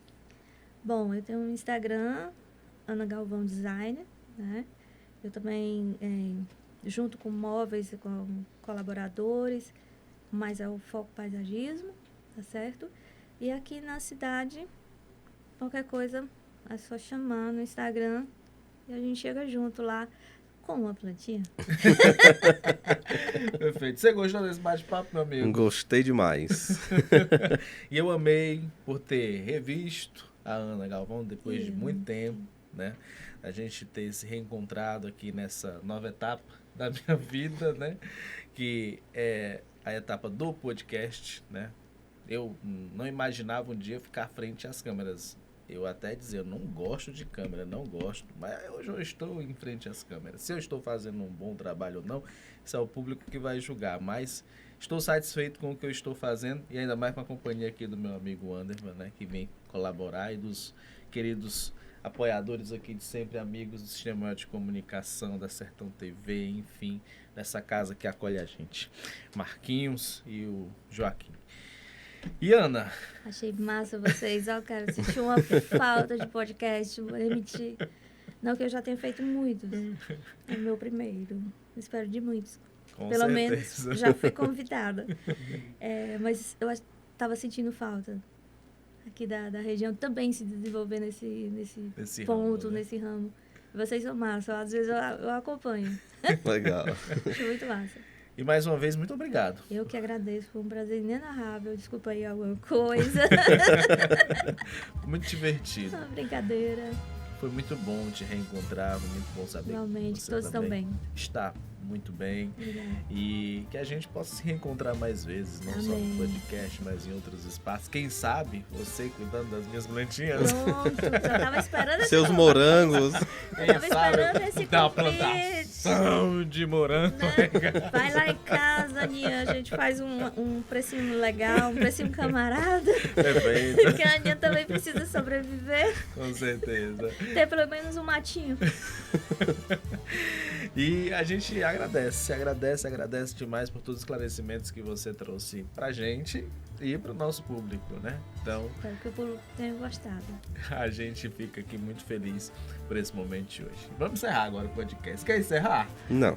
Bom, eu tenho um Instagram, Ana Galvão Designer, né? Eu também, junto com móveis, com colaboradores, mas é o foco paisagismo, tá certo? E aqui na cidade, qualquer coisa, é só chamar no Instagram e a gente chega junto lá com uma plantinha. Perfeito. Você gostou desse bate-papo, meu amigo? Gostei demais. E eu amei por ter revisto a Ana Galvão depois de muito tempo, né? A gente ter se reencontrado aqui nessa nova etapa da minha vida, né? Que é a etapa do podcast, né? Eu não imaginava um dia ficar frente às câmeras. Eu até dizer, eu não gosto de câmera, não gosto, mas hoje eu estou em frente às câmeras. Se eu estou fazendo um bom trabalho ou não, isso é o público que vai julgar, mas estou satisfeito com o que eu estou fazendo e ainda mais com a companhia aqui do meu amigo Anderman, né, que vem colaborar, e dos queridos apoiadores aqui de sempre, amigos do Sistema de Comunicação, da Sertão TV, enfim, dessa casa que acolhe a gente. Marquinhos e o Joaquim. E Ana? Achei massa vocês, cara, senti uma falta de podcast, vou emitir. Não que eu já tenha feito muitos, é o meu primeiro, espero de muitos. Com Pelo certeza. menos já fui convidada. Mas eu estava sentindo falta aqui da região também se desenvolver nesse ponto, ramo, né? nesse ramo. Vocês são massa, às vezes eu acompanho. Legal. Acho muito massa. E mais uma vez, muito obrigado. Eu que agradeço, foi um prazer inenarrável. Desculpa aí alguma coisa. Muito divertido. Uma brincadeira. Foi muito bom te reencontrar, foi muito bom saber Realmente, que você todos estão também bem. está muito bem. Obrigada. E que a gente possa se reencontrar mais vezes, não só Amém. no podcast, mas em outros espaços. Quem sabe, você cuidando das minhas plantinhas. Pronto, já tava esperando Seus morangos. Quem tava esperando sabe, esse dar uma convite. plantação de morango. Vai lá em casa, Aninha, a gente faz um precinho legal, um precinho camarada. Perfeito, Porque a Aninha também precisa sobreviver. com certeza. Ter pelo menos um matinho. E a gente agradece demais por todos os esclarecimentos que você trouxe pra gente e pro nosso público, né? Então, Espero que o público tenha gostado. a gente fica aqui muito feliz por esse momento de hoje. Vamos encerrar agora o podcast. Quer encerrar? Não.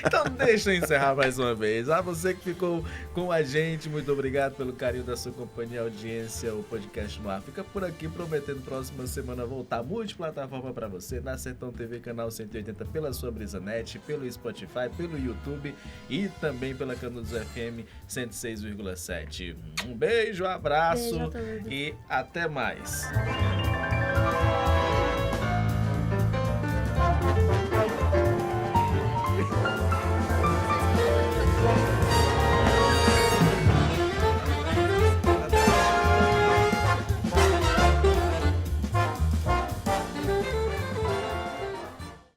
Então deixa eu encerrar mais uma vez. A você que ficou com a gente, muito obrigado pelo carinho da sua companhia e audiência. O podcast no ar fica por aqui, prometendo próxima semana voltar multiplataforma para você, na Sertão TV, canal 180, pela sua BrisaNet, pelo Spotify, pelo YouTube e também pela Canudos FM 106,7. Um beijo, abraço Beijo a todos. e até mais.